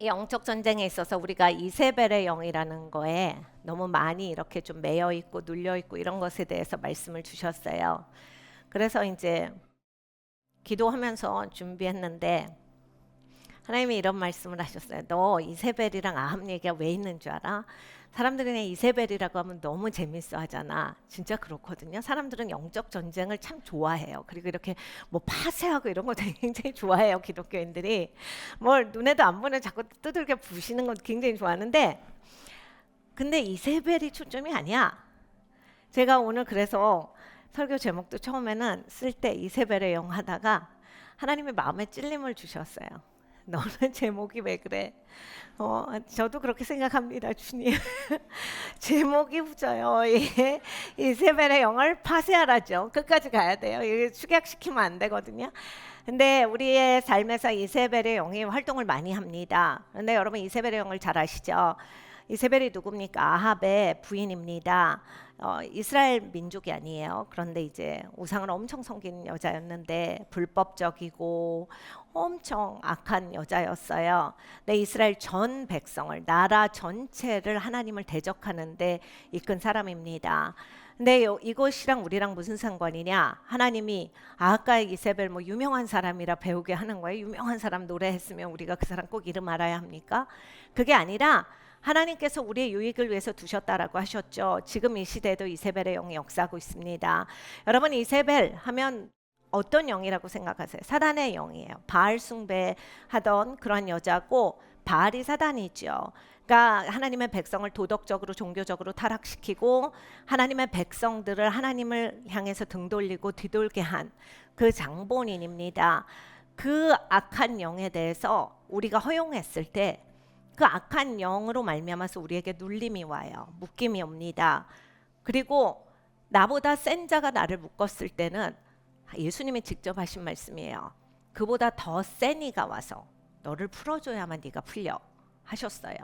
이 영적 전쟁에 있어서 우리가 이세벨의 영이라는 거에 너무 많이 이렇게 좀 매여 있고 눌려 있고 이런 것에 대해서 말씀을 주셨어요. 그래서 이제 기도하면서 준비했는데 하나님이 이런 말씀을 하셨어요. 너 이세벨이랑 아합 얘기가 왜 있는 줄 알아? 사람들이 그냥 이세벨이라고 하면 너무 재밌어 하잖아. 진짜 그렇거든요. 사람들은 영적 전쟁을 참 좋아해요. 그리고 이렇게 뭐 파쇄하고 이런 거 굉장히 좋아해요. 기독교인들이. 뭘 눈에도 안 보는 자꾸 두들겨 부시는 건 굉장히 좋아하는데 근데 이세벨이 초점이 아니야. 제가 오늘 그래서 설교 제목도 처음에는 쓸 때 이세벨의 영 하다가 하나님의 마음에 찔림을 주셨어요. 너는 제목이 왜 그래? 저도 그렇게 생각합니다, 주님. 제목이 후져요. 이세벨의 영을 파쇄하라죠. 끝까지 가야 돼요. 이게 축약시키면 안 되거든요. 근데 우리의 삶에서 이세벨의 영이 활동을 많이 합니다. 근데 여러분 이세벨의 영을 잘 아시죠? 이세벨이 누굽니까? 아합의 부인입니다. 이스라엘 민족이 아니에요. 그런데 이제 우상을 엄청 섬기는 여자였는데 불법적이고 엄청 악한 여자였어요. 네, 이스라엘 전 백성을 나라 전체를 하나님을 대적하는데 이끈 사람입니다. 근데 이것이랑 우리랑 무슨 상관이냐? 하나님이 아까 이세벨 뭐 유명한 사람이라 배우게 하는 거예요. 유명한 사람 노래했으면 우리가 그 사람 꼭 이름 알아야 합니까? 그게 아니라 하나님께서 우리의 유익을 위해서 두셨다라고 하셨죠. 지금 이 시대에도 이세벨의 영이 역사하고 있습니다. 여러분 이세벨 하면 어떤 영이라고 생각하세요? 사단의 영이에요. 바알 숭배하던 그런 여자고 바알이 사단이죠. 그러니까 하나님의 백성을 도덕적으로 종교적으로 타락시키고 하나님의 백성들을 하나님을 향해서 등 돌리고 뒤돌게 한 그 장본인입니다. 그 악한 영에 대해서 우리가 허용했을 때 그 악한 영으로 말미암아서 우리에게 눌림이 와요. 묶임이 옵니다. 그리고 나보다 센 자가 나를 묶었을 때는 예수님이 직접 하신 말씀이에요. 그보다 더 센 이가 와서 너를 풀어줘야만 네가 풀려 하셨어요.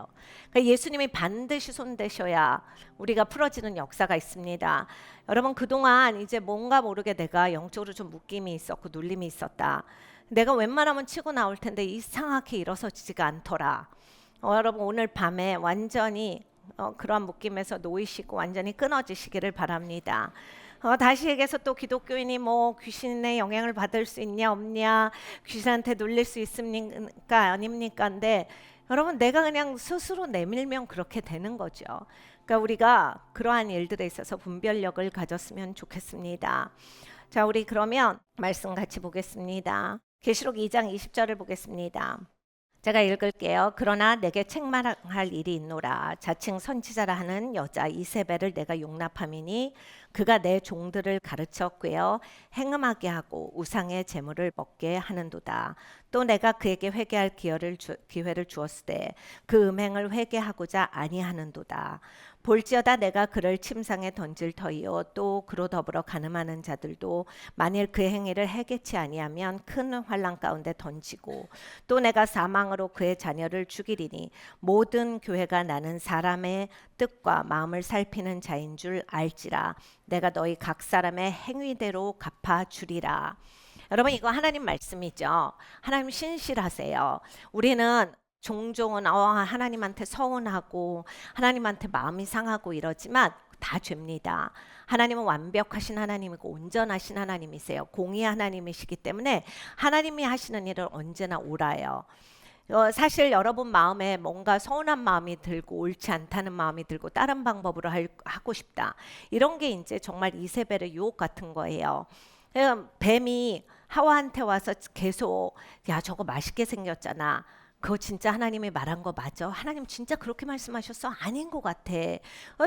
그러니까 예수님이 반드시 손대셔야 우리가 풀어지는 역사가 있습니다. 여러분 그동안 이제 뭔가 모르게 내가 영적으로 좀 묶임이 있었고 눌림이 있었다. 내가 웬만하면 치고 나올 텐데 이상하게 일어서지가 않더라. 여러분 오늘 밤에 완전히 그러한 묶임에서 놓이시고 완전히 끊어지시기를 바랍니다. 다시 얘기해서 또 기독교인이 뭐 귀신의 영향을 받을 수 있냐 없냐 귀신한테 눌릴 수 있습니까 아닙니까? 근데 여러분 내가 그냥 스스로 내밀면 그렇게 되는 거죠. 그러니까 우리가 그러한 일들에 있어서 분별력을 가졌으면 좋겠습니다. 자 우리 그러면 말씀 같이 보겠습니다. 계시록 2장 20절을 보겠습니다. 제가 읽을게요. 그러나 내게 책망할 일이 있노라. 자칭 선지자라 하는 여자 이세벨을 내가 용납함이니 그가 내 종들을 가르쳐 꿰어 행음하게 하고 우상의 재물을 먹게 하는도다. 또 내가 그에게 회개할 기회를 주었을 때 그 음행을 회개하고자 아니하는도다. 볼지어다 내가 그를 침상에 던질 터이요 또 그로 더불어 간음하는 자들도 만일 그 행위를 해결치 아니하면 큰 환난 가운데 던지고 또 내가 사망으로 그의 자녀를 죽이리니 모든 교회가 나는 사람의 뜻과 마음을 살피는 자인 줄 알지라. 내가 너희 각 사람의 행위대로 갚아주리라. 여러분 이거 하나님 말씀이죠. 하나님 신실하세요. 우리는 종종은 하나님한테 서운하고 하나님한테 마음이 상하고 이러지만 다 죄입니다. 하나님은 완벽하신 하나님이고 온전하신 하나님이세요. 공의 하나님이시기 때문에 하나님이 하시는 일은 언제나 옳아요. 사실 여러분 마음에 뭔가 서운한 마음이 들고 옳지 않다는 마음이 들고 다른 방법으로 하고 싶다. 이런 게 이제 정말 이세벨의 유혹 같은 거예요. 뱀이 하와한테 와서 계속 야 저거 맛있게 생겼잖아. 그거 진짜 하나님이 말한 거 맞아? 하나님 진짜 그렇게 말씀하셨어? 아닌 것 같아.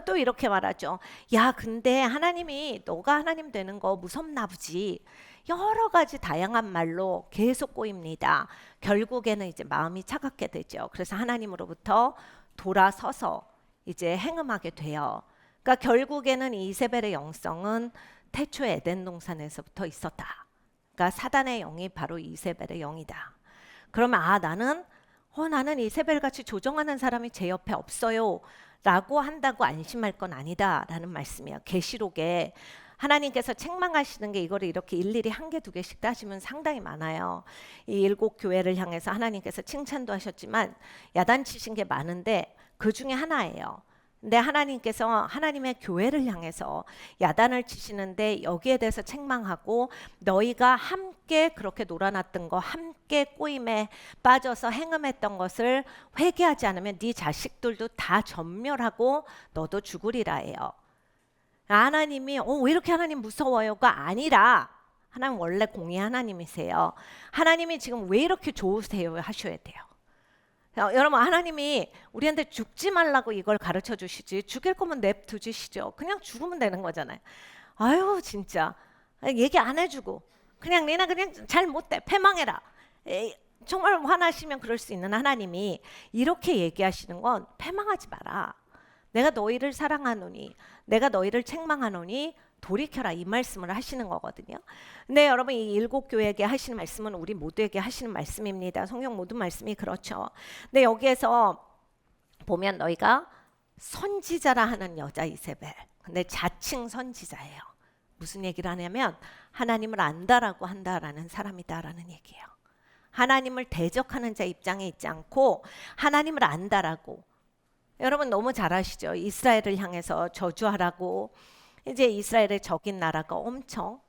또 이렇게 말하죠. 야 근데 하나님이 너가 하나님 되는 거 무섭나 보지. 여러 가지 다양한 말로 계속 꼬입니다. 결국에는 이제 마음이 차갑게 되죠. 그래서 하나님으로부터 돌아서서 이제 행음하게 돼요. 그러니까 결국에는 이세벨의 영성은 태초 에덴 동산에서부터 있었다. 그러니까 사단의 영이 바로 이세벨의 영이다. 그러면 나는 이세벨 같이 조종하는 사람이 제 옆에 없어요 라고 한다고 안심할 건 아니다 라는 말씀이에요. 계시록에 하나님께서 책망하시는 게 이거를 이렇게 일일이 한 개, 두 개씩 따지면 상당히 많아요. 이 일곱 교회를 향해서 하나님께서 칭찬도 하셨지만 야단치신 게 많은데 그 중에 하나예요. 근데 하나님께서 하나님의 교회를 향해서 야단을 치시는데 여기에 대해서 책망하고 너희가 함께 그렇게 놀아놨던 거, 함께 꼬임에 빠져서 행음했던 것을 회개하지 않으면 네 자식들도 다 전멸하고 너도 죽으리라 해요. 하나님이 왜 이렇게 하나님 무서워요가 아니라 하나님 원래 공의 하나님이세요. 하나님이 지금 왜 이렇게 좋으세요 하셔야 돼요. 여러분, 하나님이 우리한테 죽지 말라고 이걸 가르쳐 주시지 죽일 거면 냅두시죠. 그냥 죽으면 되는 거잖아요. 아유 진짜 얘기 안 해주고 그냥 니나 그냥 잘 못돼 패망해라. 정말 화나시면 그럴 수 있는 하나님이 이렇게 얘기하시는 건 패망하지 마라. 내가 너희를 사랑하노니 내가 너희를 책망하노니 돌이켜라 이 말씀을 하시는 거거든요. 근데 여러분 이 일곱 교회에게 하시는 말씀은 우리 모두에게 하시는 말씀입니다. 성경 모든 말씀이 그렇죠. 근데 여기에서 보면 너희가 선지자라 하는 여자 이세벨. 근데 자칭 선지자예요. 무슨 얘기를 하냐면 하나님을 안다라고 한다라는 사람이다라는 얘기예요. 하나님을 대적하는 자 입장에 있지 않고 하나님을 안다라고. 여러분 너무 잘 아시죠? 이스라엘을 향해서 저주하라고 이제 이스라엘의 적인 나라가 엄청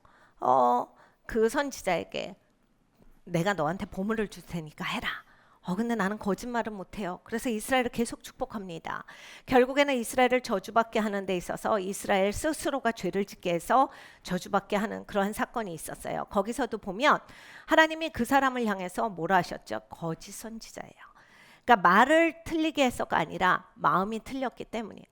그 선지자에게 내가 너한테 보물을 줄 테니까 해라. 근데 나는 거짓말은 못해요. 그래서 이스라엘을 계속 축복합니다. 결국에는 이스라엘을 저주받게 하는 데 있어서 이스라엘 스스로가 죄를 짓게 해서 저주받게 하는 그러한 사건이 있었어요. 거기서도 보면 하나님이 그 사람을 향해서 뭐라 하셨죠? 거짓 선지자예요. 그러니까 말을 틀리게 해서가 아니라 마음이 틀렸기 때문이에요.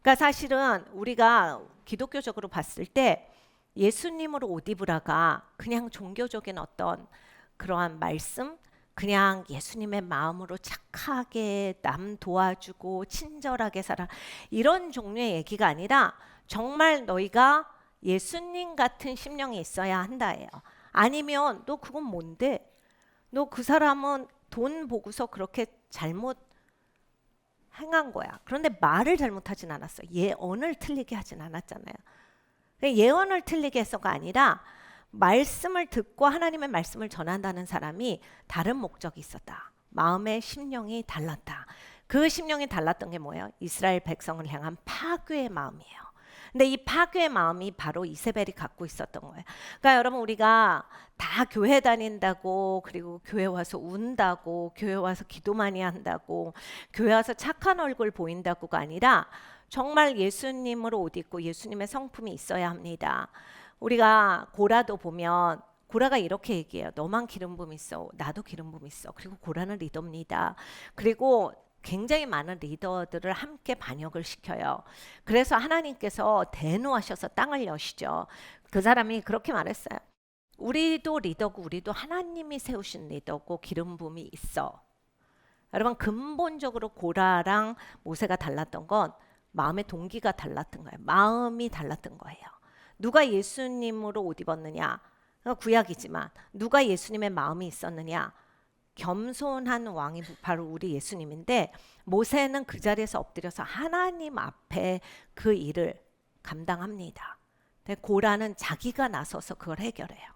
그러니까 사실은 우리가 기독교적으로 봤을 때 예수님으로 옷 입으라가 그냥 종교적인 어떤 그러한 말씀, 그냥 예수님의 마음으로 착하게 남 도와주고 친절하게 살아 이런 종류의 얘기가 아니라 정말 너희가 예수님 같은 심령이 있어야 한다예요. 아니면 너 그건 뭔데? 너 그 사람은 돈 보고서 그렇게 잘못 행한 거야. 그런데 말을 잘못하진 않았어요. 예언을 틀리게 하진 않았잖아요. 예언을 틀리게 해서가 아니라 말씀을 듣고 하나님의 말씀을 전한다는 사람이 다른 목적이 있었다. 마음의 심령이 달랐다. 그 심령이 달랐던 게 뭐예요? 이스라엘 백성을 향한 파괴의 마음이에요. 근데 이 파괴의 마음이 바로 이세벨이 갖고 있었던 거예요. 그러니까 여러분 우리가 다 교회 다닌다고 그리고 교회 와서 운다고 교회 와서 기도 많이 한다고 교회 와서 착한 얼굴 보인다고가 아니라 정말 예수님으로 옷 입고 예수님의 성품이 있어야 합니다. 우리가 고라도 보면 고라가 이렇게 얘기해요. 너만 기름 부음 있어. 나도 기름 부음 있어. 그리고 고라는 리더입니다. 그리고 굉장히 많은 리더들을 함께 반역을 시켜요. 그래서 하나님께서 대노하셔서 땅을 여시죠. 그 사람이 그렇게 말했어요. 우리도 리더고 우리도 하나님이 세우신 리더고 기름 부음이 있어. 여러분 근본적으로 고라랑 모세가 달랐던 건 마음의 동기가 달랐던 거예요. 마음이 달랐던 거예요. 누가 예수님으로 옷 입었느냐? 구약이지만 누가 예수님의 마음이 있었느냐? 겸손한 왕이 바로 우리 예수님인데 모세는 그 자리에서 엎드려서 하나님 앞에 그 일을 감당합니다. 근데 고라는 자기가 나서서 그걸 해결해요.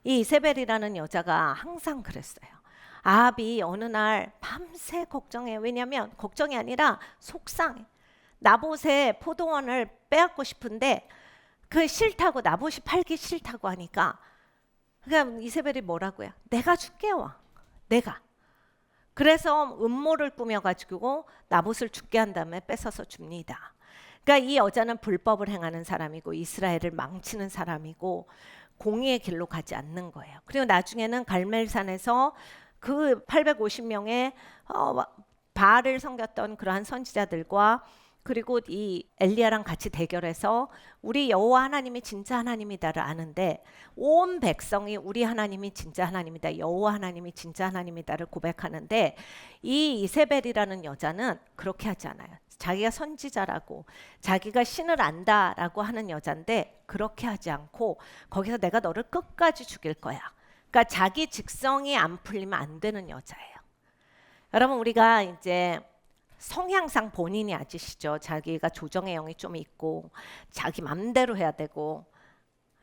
이 이세벨이라는 여자가 항상 그랬어요. 아합이 어느 날 밤새 걱정해요. 왜냐하면 걱정이 아니라 속상해. 나봇의 포도원을 빼앗고 싶은데 그 싫다고 나봇이 팔기 싫다고 하니까 그러니까 이세벨이 뭐라고 해요? 내가 줄게요. 내가. 그래서 음모를 꾸며가지고 나봇을 죽게 한 다음에 뺏어서 줍니다. 그러니까 이 여자는 불법을 행하는 사람이고 이스라엘을 망치는 사람이고 공의의 길로 가지 않는 거예요. 그리고 나중에는 갈멜산에서 그 850명의 바알을 섬겼던 그러한 선지자들과 그리고 이 엘리야랑 같이 대결해서 우리 여호와 하나님이 진짜 하나님이다를 아는데 온 백성이 우리 하나님이 진짜 하나님이다, 여호와 하나님이 진짜 하나님이다를 고백하는데 이 이세벨이라는 여자는 그렇게 하지 않아요. 자기가 선지자라고 자기가 신을 안다라고 하는 여잔데 그렇게 하지 않고 거기서 내가 너를 끝까지 죽일 거야. 그러니까 자기 직성이 안 풀리면 안 되는 여자예요. 여러분 우리가 이제 성향상 본인이 아시죠? 자기가 조정의 영이 좀 있고 자기 맘대로 해야 되고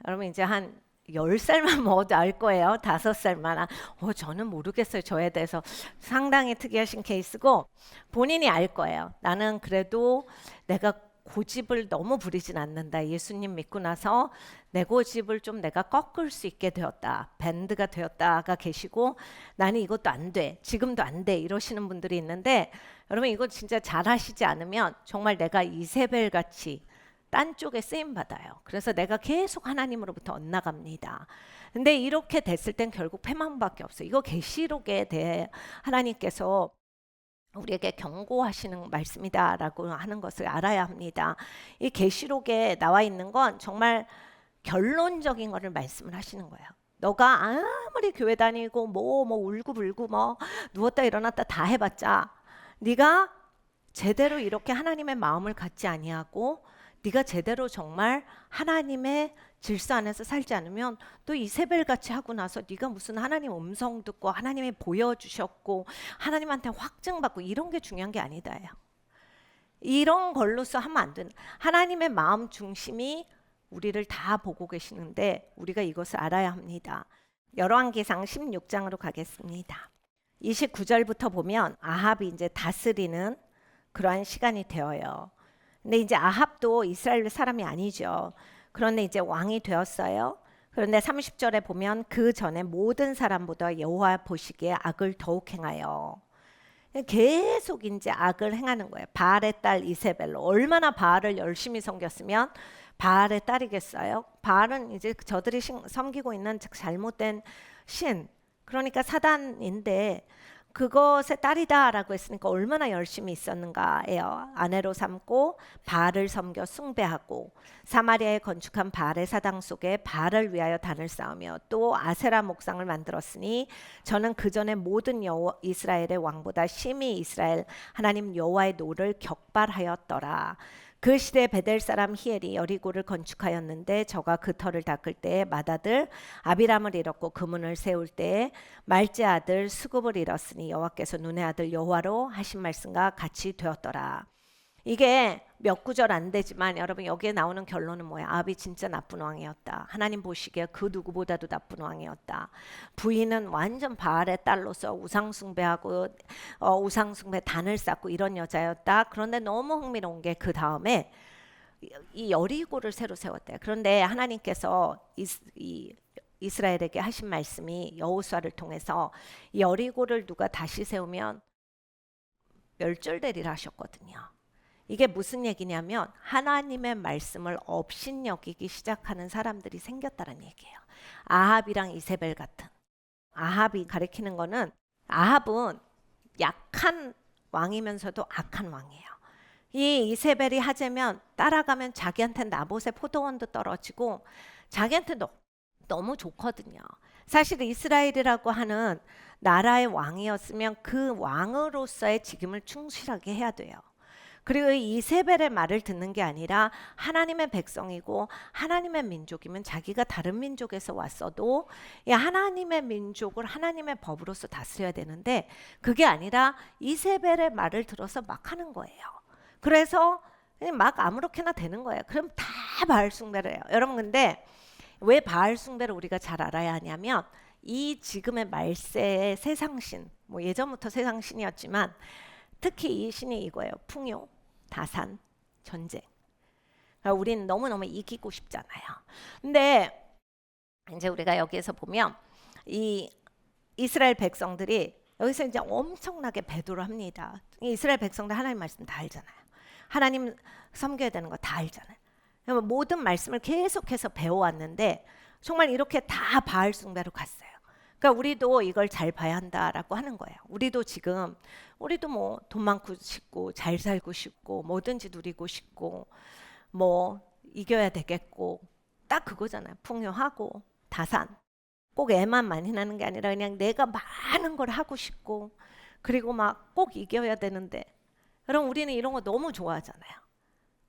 여러분 이제 한 10살만 먹어도 알 거예요. 5살만. 저는 모르겠어요. 저에 대해서 상당히 특이하신 케이스고 본인이 알 거예요. 나는 그래도 내가 고집을 너무 부리진 않는다. 예수님 믿고 나서 내 고집을 좀 내가 꺾을 수 있게 되었다. 밴드가 되었다가 계시고 나는 이것도 안 돼. 지금도 안 돼. 이러시는 분들이 있는데 여러분 이거 진짜 잘 하시지 않으면 정말 내가 이세벨 같이 딴 쪽에 쓰임 받아요. 그래서 내가 계속 하나님으로부터 엇나갑니다. 근데 이렇게 됐을 땐 결국 패망밖에 없어요. 이거 계시록에 대해 하나님께서 우리에게 경고하시는 말씀이다라고 하는 것을 알아야 합니다. 이 계시록에 나와 있는 건 정말 결론적인 것을 말씀을 하시는 거예요. 너가 아무리 교회 다니고 뭐 울고불고 뭐 누웠다 일어났다 다 해봤자 네가 제대로 이렇게 하나님의 마음을 갖지 아니하고 네가 제대로 정말 하나님의 질서 안에서 살지 않으면 또 이세벨 같이 하고 나서 네가 무슨 하나님 음성 듣고 하나님이 보여주셨고 하나님한테 확증받고 이런 게 중요한 게 아니다요. 이런 걸로서 하면 안 되는 하나님의 마음 중심이 우리를 다 보고 계시는데 우리가 이것을 알아야 합니다. 열왕기상 16장으로 가겠습니다. 29절부터 보면 아합이 이제 다스리는 그러한 시간이 되어요. 근데 이제 아합도 이스라엘 사람이 아니죠. 그런데 이제 왕이 되었어요. 그런데 30절에 보면 그 전에 모든 사람보다 여호와 보시기에 악을 더욱 행하여 계속 이제 악을 행하는 거예요. 바알의 딸 이세벨로 얼마나 바알을 열심히 섬겼으면 바알의 딸이겠어요? 바알은 이제 저들이 섬기고 있는 잘못된 신, 그러니까 사단인데 그것의 딸이다라고 했으니까 얼마나 열심히 있었는가예요. 아내로 삼고 바알을 섬겨 숭배하고 사마리아에 건축한 바알의 사당 속에 바알을 위하여 단을 쌓으며 또 아세라 목상을 만들었으니 저는 그 전에 모든 이스라엘의 왕보다 심히 이스라엘 하나님 여호와의 노를 격발하였더라. 그 시대에 베델 사람 히엘이 여리고를 건축하였는데 저가 그 터를 닦을 때에 맏아들 아비람을 잃었고 그 문을 세울 때에 말제 아들 수굽을 잃었으니 여호와께서 눈의 아들 여호와로 하신 말씀과 같이 되었더라. 이게 몇 구절 안 되지만 여러분 여기에 나오는 결론은 뭐야? 아합이 진짜 나쁜 왕이었다. 하나님 보시기에 그 누구보다도 나쁜 왕이었다. 부인은 완전 바알의 딸로서 우상숭배하고 우상숭배 단을 쌓고 이런 여자였다. 그런데 너무 흥미로운 게 그 다음에 이 여리고를 새로 세웠대요. 그런데 하나님께서 이스라엘에게 하신 말씀이 여호수아를 통해서 이 여리고를 누가 다시 세우면 멸절되리라 하셨거든요. 이게 무슨 얘기냐면 하나님의 말씀을 업신여기기 시작하는 사람들이 생겼다는 얘기예요. 아합이랑 이세벨 같은. 아합이 가리키는 거는 아합은 약한 왕이면서도 악한 왕이에요. 이 이세벨이 하재면 따라가면 자기한테 나봇의 포도원도 떨어지고 자기한테 너무 좋거든요. 사실 이스라엘이라고 하는 나라의 왕이었으면 그 왕으로서의 직임을 충실하게 해야 돼요. 그리고 이세벨의 말을 듣는 게 아니라 하나님의 백성이고 하나님의 민족이면 자기가 다른 민족에서 왔어도 하나님의 민족을 하나님의 법으로서 다스려야 되는데 그게 아니라 이세벨의 말을 들어서 막 하는 거예요. 그래서 막 아무렇게나 되는 거예요. 그럼 다 바알 숭배를 해요. 여러분 근데 왜 바알 숭배를 우리가 잘 알아야 하냐면 이 지금의 말세의 세상신, 뭐 예전부터 세상신이었지만 특히 이 신이 이거예요. 풍요, 다산, 전쟁. 그러니까 우리는 너무너무 이기고 싶잖아요. 근데 이제 우리가 여기에서 보면 이 이스라엘 백성들이 여기서 이제 엄청나게 배도를 합니다. 이스라엘 백성들 하나님 말씀 다 알잖아요. 하나님 섬겨야 되는 거 다 알잖아요. 모든 말씀을 계속해서 배워왔는데 정말 이렇게 다 바알 숭배로 갔어요. 그러니까 우리도 이걸 잘 봐야 한다라고 하는 거예요. 우리도 뭐 돈 많고 싶고 잘 살고 싶고 뭐든지 누리고 싶고 뭐 이겨야 되겠고 딱 그거잖아요. 풍요하고 다산. 꼭 애만 많이 나는 게 아니라 그냥 내가 많은 걸 하고 싶고 그리고 막 꼭 이겨야 되는데 여러분 우리는 이런 거 너무 좋아하잖아요.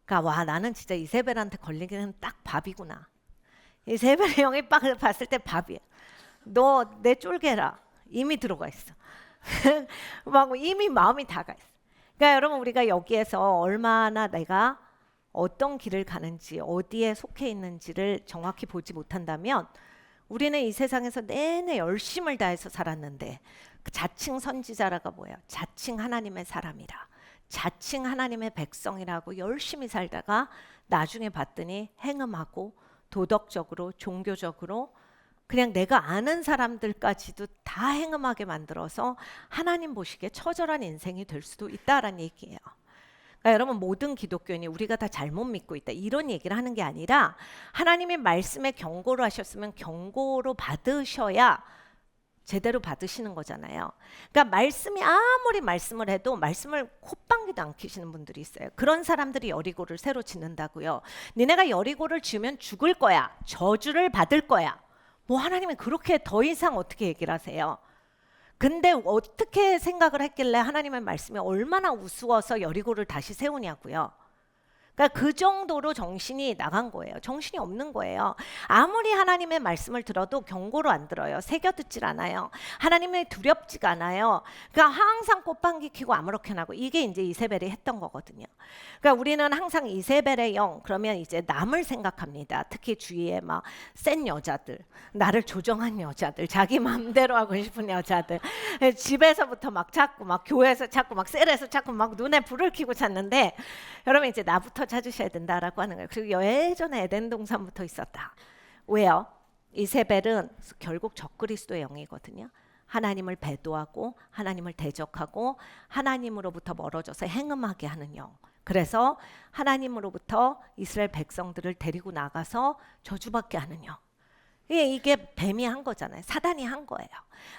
그러니까 와 나는 진짜 이세벨한테 걸리기는 딱 밥이구나. 이세벨의 영이 빡 봤을 때 밥이야. 너 내 쫄개라 이미 들어가 있어. 막 이미 마음이 다가 있어. 그러니까 여러분 우리가 여기에서 얼마나 내가 어떤 길을 가는지 어디에 속해 있는지를 정확히 보지 못한다면 우리는 이 세상에서 내내 열심을 다해서 살았는데 자칭 선지자라가 뭐예요? 자칭 하나님의 사람이라 자칭 하나님의 백성이라고 열심히 살다가 나중에 봤더니 행음하고 도덕적으로 종교적으로 그냥 내가 아는 사람들까지도 다 행음하게 만들어서 하나님 보시기에 처절한 인생이 될 수도 있다라는 얘기예요. 그러니까 여러분 모든 기독교인이 우리가 다 잘못 믿고 있다 이런 얘기를 하는 게 아니라 하나님의 말씀에 경고를 하셨으면 경고로 받으셔야 제대로 받으시는 거잖아요. 그러니까 말씀이 아무리 말씀을 해도 말씀을 콧방귀도 안 켜시는 분들이 있어요. 그런 사람들이 여리고를 새로 짓는다고요. 니네가 여리고를 지으면 죽을 거야. 저주를 받을 거야. 뭐 하나님이 그렇게 더 이상 어떻게 얘기를 하세요? 근데 어떻게 생각을 했길래 하나님의 말씀이 얼마나 우스워서 여리고를 다시 세우냐고요. 그러니까 그 정도로 정신이 나간 거예요. 정신이 없는 거예요. 아무리 하나님의 말씀을 들어도 경고로 안 들어요. 새겨 듣질 않아요. 하나님이 두렵지가 않아요. 그러니까 항상 꽃방귀 켜고 아무렇게나 하고 이게 이제 이세벨이 했던 거거든요. 그러니까 우리는 항상 이세벨의 영 그러면 이제 남을 생각합니다. 특히 주위에 막 센 여자들, 나를 조정한 여자들, 자기 마음대로 하고 싶은 여자들, 집에서부터 막 찾고 막 교회에서 찾고 막 셀에서 찾고 막 눈에 불을 켜고 찾는데 여러분 이제 나부터 찾으셔야 된다라고 하는 거예요. 그리고 예전에 에덴 동산부터 있었다. 왜요? 이세벨은 결국 적그리스도의 영이거든요. 하나님을 배도하고 하나님을 대적하고 하나님으로부터 멀어져서 행음하게 하는 영. 그래서 하나님으로부터 이스라엘 백성들을 데리고 나가서 저주받게 하는 영. 이게 뱀이 한 거잖아요. 사단이 한 거예요.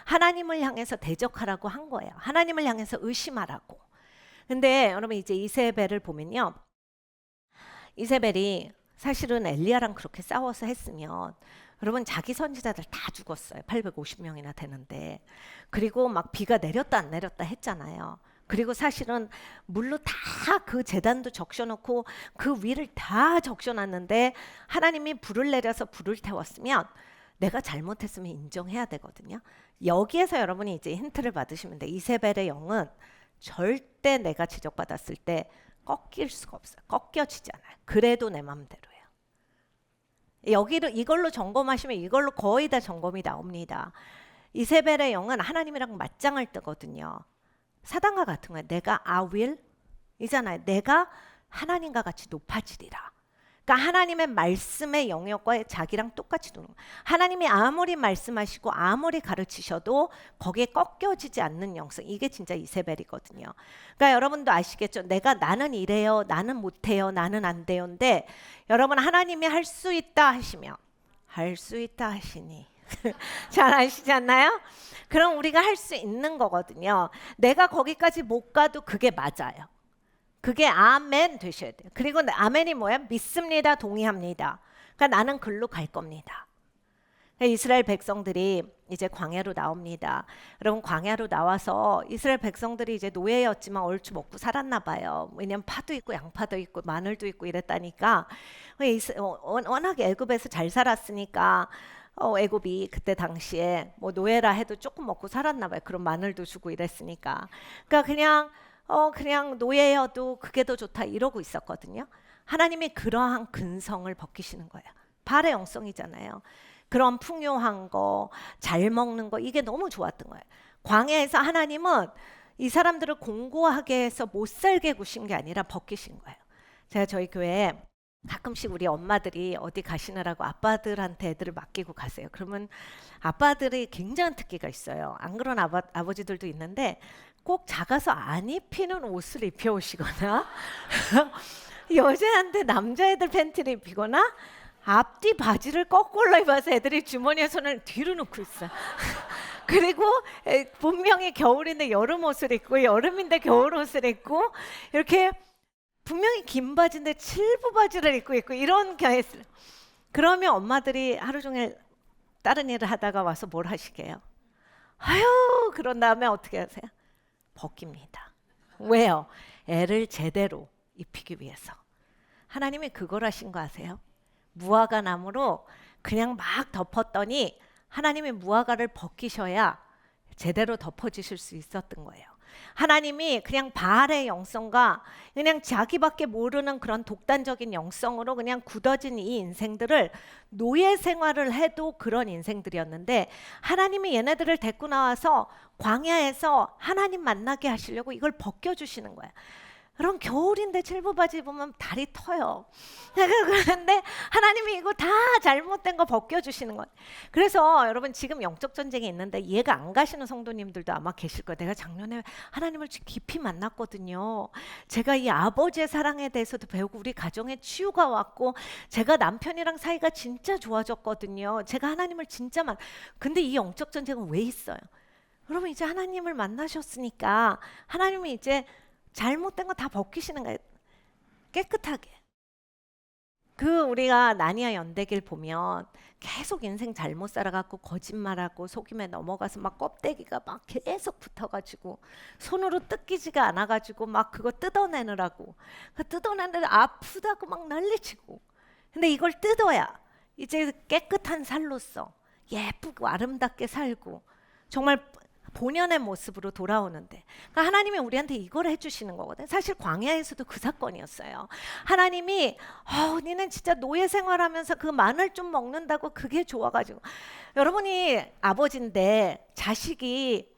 하나님을 향해서 대적하라고 한 거예요. 하나님을 향해서 의심하라고. 근데 여러분 이제 이세벨을 보면요. 이세벨이 사실은 엘리야랑 그렇게 싸워서 했으면 여러분 자기 선지자들 다 죽었어요. 850명이나 되는데. 그리고 막 비가 내렸다 안 내렸다 했잖아요. 그리고 사실은 물로 다 그 제단도 적셔놓고 그 위를 다 적셔놨는데 하나님이 불을 내려서 불을 태웠으면 내가 잘못했으면 인정해야 되거든요. 여기에서 여러분이 이제 힌트를 받으시면 돼. 이세벨의 영은 절대 내가 지적받았을 때 꺾일 수가 없어요. 꺾여지지 않아요. 그래도 내 마음대로예요. 여기를 이걸로 점검하시면 이걸로 거의 다 점검이 나옵니다. 이세벨의 영은 하나님이랑 맞짱을 뜨거든요. 사단과 같은 거예요. 내가 I will 이잖아요. 내가 하나님과 같이 높아지리라. 그러니까 하나님의 말씀의 영역과 자기랑 똑같이 노는 거예요. 하나님이 아무리 말씀하시고 아무리 가르치셔도 거기에 꺾여지지 않는 영성. 이게 진짜 이세벨이거든요. 그러니까 여러분도 아시겠죠? 나는 이래요. 나는 못해요. 나는 안 돼요인데 여러분 하나님이 할 수 있다 하시면 할 수 있다 하시니 잘 아시지 않나요? 그럼 우리가 할 수 있는 거거든요. 내가 거기까지 못 가도 그게 맞아요. 그게 아멘 되셔야 돼요. 그리고 아멘이 뭐야? 믿습니다. 동의합니다. 그러니까 나는 글로 갈 겁니다. 이스라엘 백성들이 이제 광야로 나옵니다. 여러분 광야로 나와서 이스라엘 백성들이 이제 노예였지만 얼추 먹고 살았나 봐요. 왜냐면 파도 있고 양파도 있고 마늘도 있고 이랬다니까. 워낙에 애굽에서 잘 살았으니까 애굽이 그때 당시에 뭐 노예라 해도 조금 먹고 살았나 봐요. 그런 마늘도 주고 이랬으니까. 그러니까 그냥 노예여도 그게 더 좋다 이러고 있었거든요. 하나님이 그러한 근성을 벗기시는 거예요. 발의 영성이잖아요. 그런 풍요한 거, 잘 먹는 거 이게 너무 좋았던 거예요. 광야에서 하나님은 이 사람들을 공고하게 해서 못 살게 구신 게 아니라 벗기신 거예요. 제가 저희 교회에 가끔씩 우리 엄마들이 어디 가시느라고 아빠들한테 애들을 맡기고 가세요. 그러면 아빠들이 굉장한 특기가 있어요. 안 그런 아버지들도 있는데 꼭 작아서 안 입히는 옷을 입혀오시거나 여자한테 남자애들 팬티를 입히거나 앞뒤 바지를 거꾸로 입어서 애들이 주머니에 손을 뒤로 놓고 있어요. 그리고 분명히 겨울인데 여름 옷을 입고 여름인데 겨울 옷을 입고 이렇게 분명히 긴 바지인데 칠부 바지를 입고 있고 이런 케이스. 그러면 엄마들이 하루 종일 다른 일을 하다가 와서 뭘 하시게요? 아유 그런 다음에 어떻게 하세요? 벗깁니다. 왜요? 애를 제대로 입히기 위해서. 하나님이 그걸 하신 거 아세요? 무화과 나무로 그냥 막 덮었더니 하나님이 무화과를 벗기셔야 제대로 덮어지실 수 있었던 거예요. 하나님이 그냥 바알의 영성과 그냥 자기밖에 모르는 그런 독단적인 영성으로 그냥 굳어진 이 인생들을 노예 생활을 해도 그런 인생들이었는데, 하나님이 얘네들을 데리고 나와서 광야에서 하나님 만나게 하시려고 이걸 벗겨주시는 거야. 그럼 겨울인데 칠부 바지 보면 다리 터요. 그런데 하나님이 이거 다 잘못된 거 벗겨주시는 거예요. 그래서 여러분, 지금 영적 전쟁이 있는데 이해가 안 가시는 성도님들도 아마 계실 거예요. 내가 작년에 하나님을 깊이 만났거든요. 제가 이 아버지의 사랑에 대해서도 배우고 우리 가정에 치유가 왔고 제가 남편이랑 사이가 진짜 좋아졌거든요. 제가 하나님을 진짜 근데 이 영적 전쟁은 왜 있어요? 그러면 이제 하나님을 만나셨으니까 하나님이 이제 잘못된 거 다 벗기시는 거예요. 깨끗하게. 우리가 나니아 연대기를 보면 계속 인생 잘못 살아갖고 거짓말하고 속임에 넘어가서 막 껍데기가 막 계속 붙어가지고 손으로 뜯기지가 않아가지고 막 그거 뜯어내느라고 뜯어내는데 아프다고 막 난리치고, 근데 이걸 뜯어야 이제 깨끗한 살로서 예쁘고 아름답게 살고 정말 본연의 모습으로 돌아오는데, 그러니까 하나님이 우리한테 이걸 해주시는 거거든. 사실 광야에서도 그 사건이었어요. 하나님이 니는 진짜 노예 생활하면서 그 마늘 좀 먹는다고 그게 좋아가지고, 여러분이 아버지인데 자식이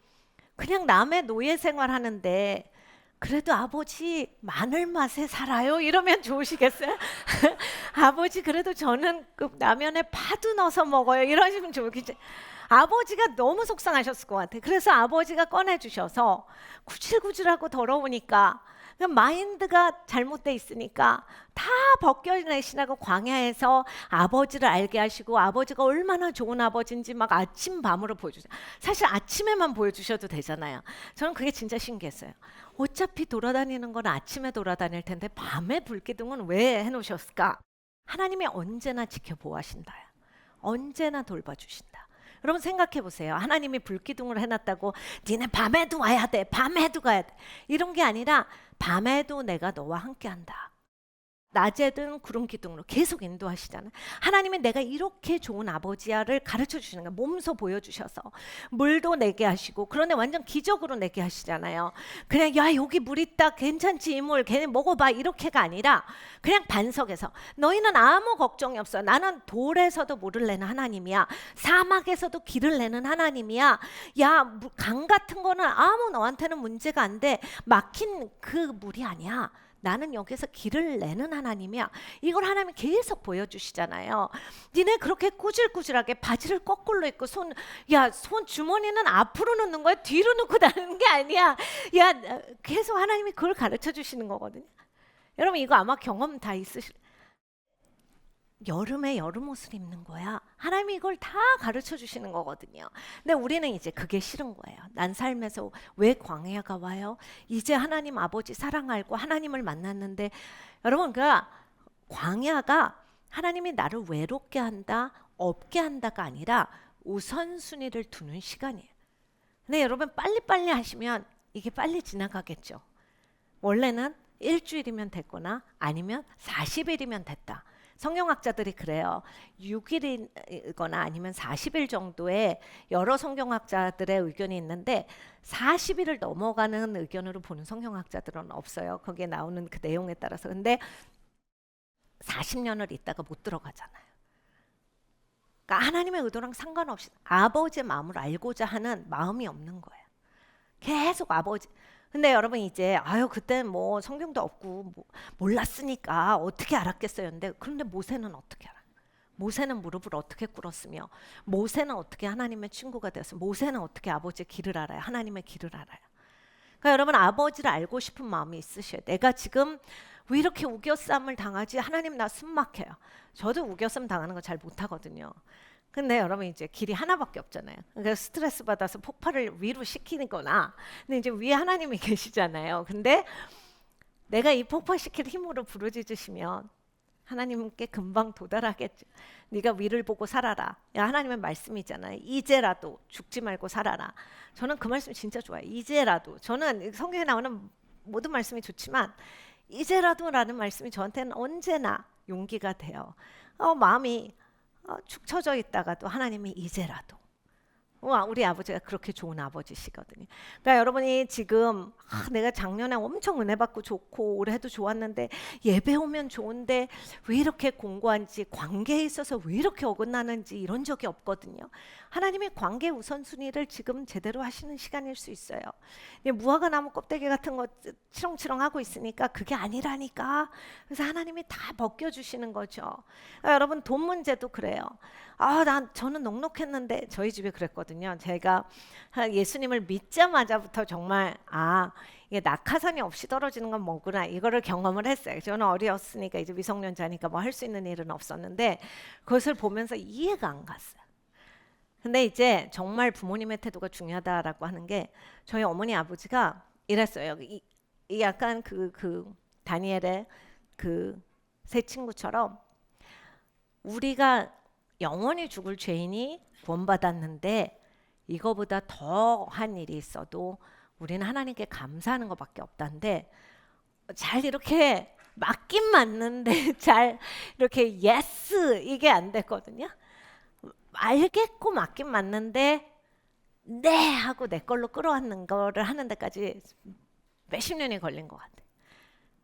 그냥 남의 노예 생활하는데 그래도 아버지 마늘 맛에 살아요 이러면 좋으시겠어요? 아버지 그래도 저는 그 라면에 파도 넣어서 먹어요 이러시면 좋겠지. 아버지가 너무 속상하셨을 것 같아요. 그래서 아버지가 꺼내주셔서 구질구질하고 더러우니까 마인드가 잘못돼 있으니까 다 벗겨내시라고 광야에서 아버지를 알게 하시고 아버지가 얼마나 좋은 아버지인지 막 아침 밤으로 보여주세요. 사실 아침에만 보여주셔도 되잖아요. 저는 그게 진짜 신기했어요. 어차피 돌아다니는 건 아침에 돌아다닐 텐데 밤에 불기둥은 왜 해놓으셨을까? 하나님이 언제나 지켜보아신다. 언제나 돌봐주신다. 여러분 생각해 보세요. 하나님이 불기둥을 해놨다고 니네 밤에도 와야 돼, 밤에도 가야 돼, 이런 게 아니라 밤에도 내가 너와 함께한다. 낮에든 구름 기둥으로 계속 인도하시잖아요. 하나님이 내가 이렇게 좋은 아버지야를 가르쳐 주시는 거예요. 몸소 보여주셔서 물도 내게 하시고, 그런데 완전 기적으로 내게 하시잖아요. 그냥 야 여기 물 있다, 괜찮지 이 물, 걔네 먹어봐, 이렇게가 아니라 그냥 반석에서 너희는 아무 걱정이 없어. 나는 돌에서도 물을 내는 하나님이야. 사막에서도 길을 내는 하나님이야. 야 강 같은 거는 아무 너한테는 문제가 안 돼. 막힌 그 물이 아니야. 나는 여기서 길을 내는 하나님이야. 이걸 하나님이 계속 보여주시잖아요. 니네 그렇게 꾸질꾸질하게 바지를 거꾸로 입고 손 주머니는 앞으로 넣는 거야? 뒤로 넣고 다니는 게 아니야. 계속 하나님이 그걸 가르쳐 주시는 거거든요. 여러분 이거 아마 경험 다 있으실. 여름에 여름 옷을 입는 거야. 하나님이 이걸 다 가르쳐 주시는 거거든요. 근데 우리는 이제 그게 싫은 거예요. 난 삶에서 왜 광야가 와요? 이제 하나님 아버지 사랑 알고 하나님을 만났는데, 여러분 광야가 하나님이 나를 외롭게 한다, 없게 한다가 아니라 우선순위를 두는 시간이에요. 근데 여러분 빨리빨리 하시면 이게 빨리 지나가겠죠. 원래는 일주일이면 됐거나 아니면 40일이면 됐다. 성경학자들이 그래요. 6일이거나 아니면 40일 정도의 여러 성경학자들의 의견이 있는데 40일을 넘어가는 의견으로 보는 성경학자들은 없어요. 거기에 나오는 그 내용에 따라서. 근데 40년을 있다가 못 들어가잖아요. 그러니까 하나님의 의도랑 상관없이 아버지의 마음을 알고자 하는 마음이 없는 거예요. 계속 아버지. 근데 여러분 이제 그때 뭐 성경도 없고 몰랐으니까 어떻게 알았겠어요. 그런데 모세는 어떻게 알아? 모세는 무릎을 어떻게 꿇었으며, 모세는 어떻게 하나님의 친구가 되었어? 모세는 어떻게 아버지의 길을 알아요? 하나님의 길을 알아요. 그러니까 여러분 아버지를 알고 싶은 마음이 있으셔야 돼요. 내가 지금 왜 이렇게 우겨쌈을 당하지? 하나님 나 숨 막혀요. 저도 우겨쌈 당하는 거 잘 못하거든요. 근데 여러분 이제 길이 하나밖에 없잖아요. 그러니까 스트레스 받아서 폭발을 위로 시키는 거나, 근데 이제 위에 하나님이 계시잖아요. 근데 내가 이 폭발시킬 힘으로 부르짖으시면 하나님께 금방 도달하겠죠. 네가 위를 보고 살아라. 하나님의 말씀이잖아요. 이제라도 죽지 말고 살아라. 저는 그 말씀 진짜 좋아요. 이제라도. 저는 성경에 나오는 모든 말씀이 좋지만 이제라도라는 말씀이 저한테는 언제나 용기가 돼요. 마음이 축 처져 있다가도 하나님이 이제라도 와, 우리 아버지가 그렇게 좋은 아버지시거든요. 그러니까 여러분이 지금 내가 작년에 엄청 은혜 받고 좋고 올해도 좋았는데 예배 오면 좋은데 왜 이렇게 공고한지, 관계에 있어서 왜 이렇게 어긋나는지 이런 적이 없거든요. 하나님이 관계 우선순위를 지금 제대로 하시는 시간일 수 있어요. 무화과 나무 껍데기 같은 거 치렁치렁 하고 있으니까 그게 아니라니까. 그래서 하나님이 다 벗겨주시는 거죠. 그러니까 여러분 돈 문제도 그래요. 저는 넉넉했는데 저희 집에 그랬거든요. 제가 예수님을 믿자마자부터 정말 이게 낙하산이 없이 떨어지는 건 뭐구나 이거를 경험을 했어요. 저는 어렸으니까 이제 미성년자니까 뭐 할 수 있는 일은 없었는데 그것을 보면서 이해가 안 갔어요. 근데 이제 정말 부모님의 태도가 중요하다라고 하는 게 저희 어머니 아버지가 이랬어요. 이 약간 그 다니엘의 그 세 친구처럼 우리가 영원히 죽을 죄인이 구원받았는데 이거보다 더한 일이 있어도 우리는 하나님께 감사하는 것밖에 없다는데 잘 이렇게 맞긴 맞는데 잘 이렇게 예스 이게 안 됐거든요. 알겠고 맞긴 맞는데 네 하고 내 걸로 끌어안는 거를 하는 데까지 몇십 년이 걸린 것 같아요.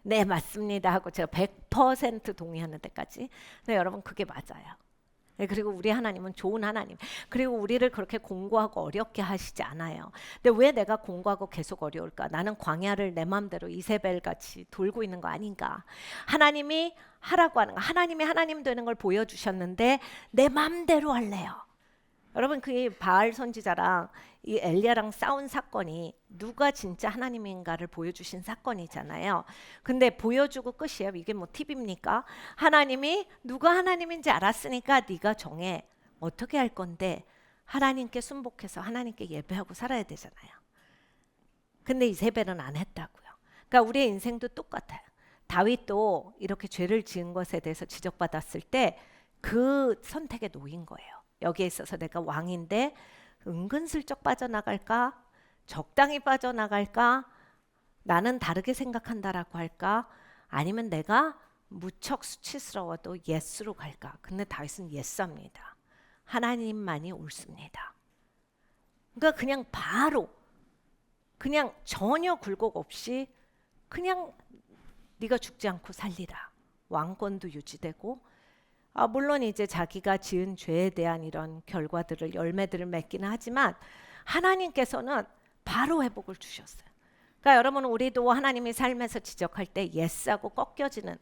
네 맞습니다 하고 제가 100% 동의하는 데까지. 근데 여러분 그게 맞아요. 네, 그리고 우리 하나님은 좋은 하나님. 그리고 우리를 그렇게 공고하고 어렵게 하시지 않아요. 근데 왜 내가 공고하고 계속 어려울까? 나는 광야를 내 마음대로 이세벨 같이 돌고 있는 거 아닌가? 하나님이 하라고 하는 거, 하나님이 하나님 되는 걸 보여주셨는데 내 마음대로 할래요. 여러분 그 바알 선지자랑 이 엘리야랑 싸운 사건이 누가 진짜 하나님인가를 보여주신 사건이잖아요. 근데 보여주고 끝이에요. 이게 뭐 팁입니까? 하나님이 누가 하나님인지 알았으니까 네가 정해. 어떻게 할 건데 하나님께 순복해서 하나님께 예배하고 살아야 되잖아요. 근데 이세벨은 안 했다고요. 그러니까 우리의 인생도 똑같아요. 다윗도 이렇게 죄를 지은 것에 대해서 지적받았을 때 그 선택에 놓인 거예요. 여기에 있어서 내가 왕인데 은근슬쩍 빠져나갈까? 적당히 빠져나갈까? 나는 다르게 생각한다라고 할까? 아니면 내가 무척 수치스러워도 예스로 갈까? 근데 다윗은 예스합니다. 하나님만이 옳습니다. 그러니까 그냥 바로 그냥 전혀 굴곡 없이 그냥 네가 죽지 않고 살리라. 왕권도 유지되고 물론 이제 자기가 지은 죄에 대한 이런 결과들을 열매들을 맺기는 하지만 하나님께서는 바로 회복을 주셨어요. 그러니까 여러분 우리도 하나님이 삶에서 지적할 때 예스하고 꺾여지는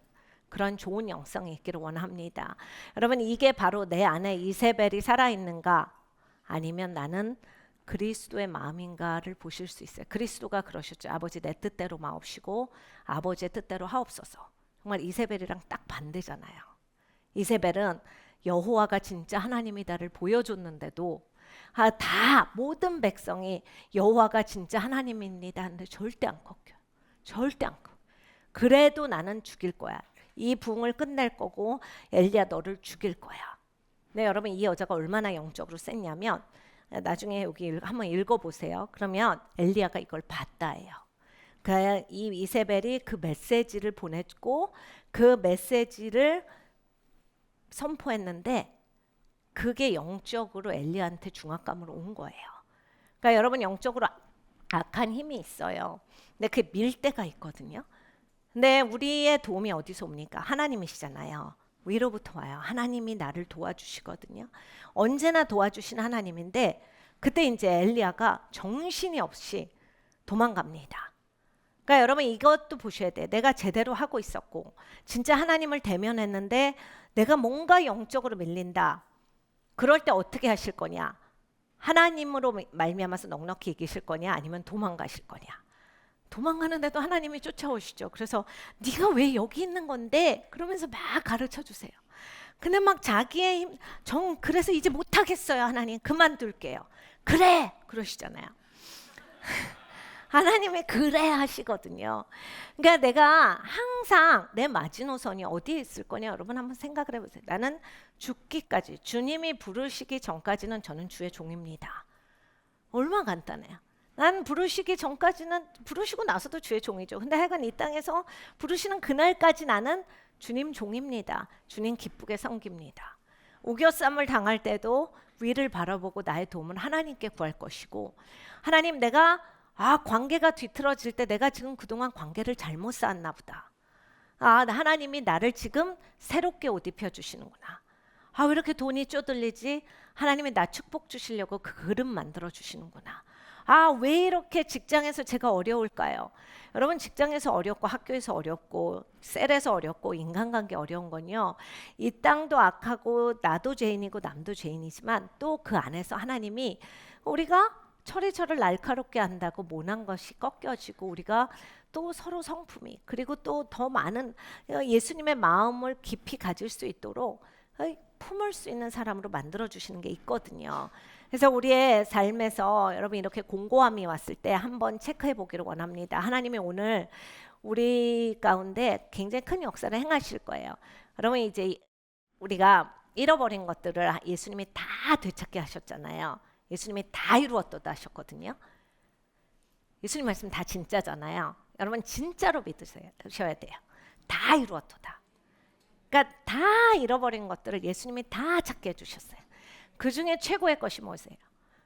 그런 좋은 영성이 있기를 원합니다. 여러분 이게 바로 내 안에 이세벨이 살아있는가 아니면 나는 그리스도의 마음인가를 보실 수 있어요. 그리스도가 그러셨죠. 아버지 내 뜻대로 마옵시고 아버지의 뜻대로 하옵소서. 정말 이세벨이랑 딱 반대잖아요. 이세벨은 여호와가 진짜 하나님이다를 보여줬는데도 다 모든 백성이 여호와가 진짜 하나님입니다 하는데 절대 안 꺾여요. 절대 안 꺾여. 그래도 나는 죽일 거야. 이 부흥을 끝낼 거고 엘리야 너를 죽일 거야. 네, 여러분 이 여자가 얼마나 영적으로 셌냐면 나중에 여기 한번 읽어보세요. 그러면 엘리야가 이걸 봤다예요. 이 이세벨이 그 메시지를 보냈고 그 메시지를 선포했는데 그게 영적으로 엘리야한테 중압감으로 온 거예요. 그러니까 여러분 영적으로 악한 힘이 있어요. 근데 그 밀대가 있거든요. 근데 우리의 도움이 어디서 옵니까? 하나님이시잖아요. 위로부터 와요. 하나님이 나를 도와주시거든요. 언제나 도와주신 하나님인데 그때 이제 엘리야가 정신이 없이 도망갑니다. 그러니까 여러분 이것도 보셔야 돼요. 내가 제대로 하고 있었고 진짜 하나님을 대면했는데 내가 뭔가 영적으로 밀린다. 그럴 때 어떻게 하실 거냐? 하나님으로 말미암아서 넉넉히 이기실 거냐? 아니면 도망가실 거냐? 도망가는데도 하나님이 쫓아오시죠. 그래서 네가 왜 여기 있는 건데? 그러면서 막 가르쳐 주세요. 근데 막 자기의 힘, 그래서 이제 못하겠어요. 하나님 그만둘게요. 그래! 그러시잖아요. 하나님이 그래 하시거든요. 그러니까 내가 항상 내 마지노선이 어디에 있을 거냐 여러분 한번 생각을 해보세요. 나는 죽기까지 주님이 부르시기 전까지는 저는 주의 종입니다. 얼마나 간단해요. 난 부르시기 전까지는 부르시고 나서도 주의 종이죠. 근데 하여간 이 땅에서 부르시는 그날까지 나는 주님 종입니다. 주님 기쁘게 섬깁니다. 우겨쌈을 당할 때도 위를 바라보고 나의 도움은 하나님께 구할 것이고, 하나님, 내가 관계가 뒤틀어질 때 내가 지금 그동안 관계를 잘못 쌓았나 보다. 하나님이 나를 지금 새롭게 옷 입혀 주시는구나. 왜 이렇게 돈이 쪼들리지? 하나님이 나 축복 주시려고 그 그릇 만들어 주시는구나. 왜 이렇게 직장에서 제가 어려울까요? 여러분, 직장에서 어렵고 학교에서 어렵고 셀에서 어렵고 인간관계 어려운 건요, 이 땅도 악하고 나도 죄인이고 남도 죄인이지만 또 그 안에서 하나님이 우리가 철이 철을 날카롭게 한다고 모난 것이 꺾여지고 우리가 또 서로 성품이, 그리고 또 더 많은 예수님의 마음을 깊이 가질 수 있도록 품을 수 있는 사람으로 만들어 주시는 게 있거든요. 그래서 우리의 삶에서 여러분 이렇게 공고함이 왔을 때 한번 체크해 보기를 원합니다. 하나님이 오늘 우리 가운데 굉장히 큰 역사를 행하실 거예요. 여러분, 이제 우리가 잃어버린 것들을 예수님이 다 되찾게 하셨잖아요. 예수님이 다 이루었도다 하셨거든요. 예수님 말씀 다 진짜잖아요. 여러분, 진짜로 믿으셔야 돼요. 다 이루었도다. 그러니까 다 잃어버린 것들을 예수님이 다 찾게 해주셨어요. 그 중에 최고의 것이 뭐세요?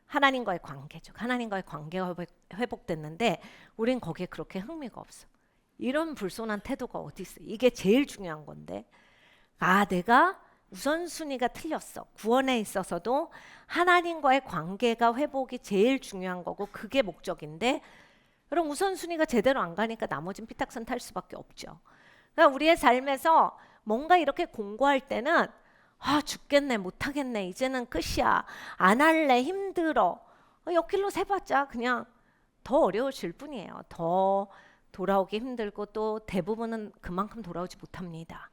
하나님과의 관계죠. 하나님과의 관계가 회복됐는데 우린 거기에 그렇게 흥미가 없어. 이런 불손한 태도가 어디 있어요? 이게 제일 중요한 건데, 내가 우선순위가 틀렸어. 구원에 있어서도 하나님과의 관계가 회복이 제일 중요한 거고 그게 목적인데, 여러분 우선순위가 제대로 안 가니까 나머진 삐딱선 탈 수밖에 없죠. 그러니까 우리의 삶에서 뭔가 이렇게 공고할 때는 죽겠네, 못하겠네, 이제는 끝이야, 안 할래, 힘들어, 옆길로 세봤자 그냥 더 어려워질 뿐이에요. 더 돌아오기 힘들고 또 대부분은 그만큼 돌아오지 못합니다.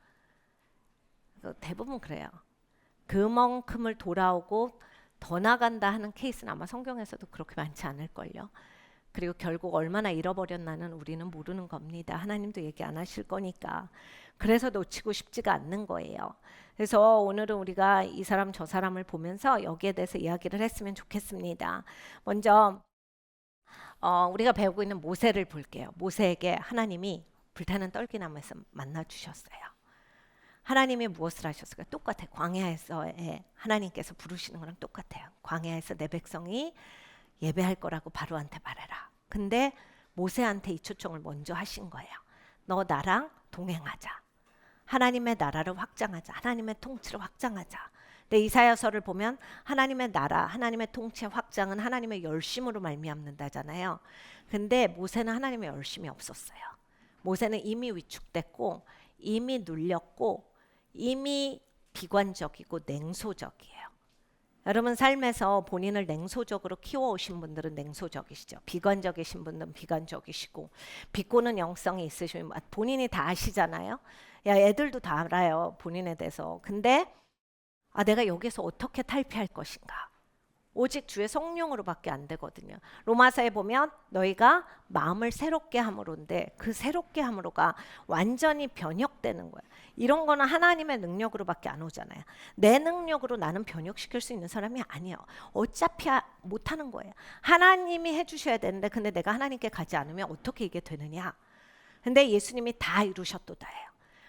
대부분 그래요. 그만큼을 돌아오고 더 나간다 하는 케이스는 아마 성경에서도 그렇게 많지 않을걸요. 그리고 결국 얼마나 잃어버렸나는 우리는 모르는 겁니다. 하나님도 얘기 안 하실 거니까. 그래서 놓치고 싶지가 않는 거예요. 그래서 오늘은 우리가 이 사람 저 사람을 보면서 여기에 대해서 이야기를 했으면 좋겠습니다. 먼저 우리가 배우고 있는 모세를 볼게요. 모세에게 하나님이 불타는 떨기나무에서 만나 주셨어요. 하나님이 무엇을 하셨을까요? 똑같아요. 광야에서의 하나님께서 부르시는 거랑 똑같아요. 광야에서 내 백성이 예배할 거라고 바로한테 말해라. 근데 모세한테 이 초청을 먼저 하신 거예요. 너 나랑 동행하자. 하나님의 나라를 확장하자. 하나님의 통치를 확장하자. 근데 이사야서를 보면 하나님의 나라, 하나님의 통치 확장은 하나님의 열심으로 말미암는다잖아요. 근데 모세는 하나님의 열심이 없었어요. 모세는 이미 위축됐고 이미 눌렸고 이미 비관적이고 냉소적이에요. 여러분 삶에서 본인을 냉소적으로 키워오신 분들은 냉소적이시죠. 비관적이신 분들은 비관적이시고 비꼬는 영성이 있으시면 본인이 다 아시잖아요. 애들도 다 알아요, 본인에 대해서. 근데 내가 여기서 어떻게 탈피할 것인가? 오직 주의 성령으로밖에 안 되거든요. 로마서에 보면 너희가 마음을 새롭게 함으로인데 그 새롭게 함으로가 완전히 변혁되는 거야. 이런 거는 하나님의 능력으로밖에 안 오잖아요. 내 능력으로 나는 변혁시킬 수 있는 사람이 아니에요. 어차피 못하는 거예요. 하나님이 해주셔야 되는데 근데 내가 하나님께 가지 않으면 어떻게 이게 되느냐. 근데 예수님이 다 이루셨도다예요.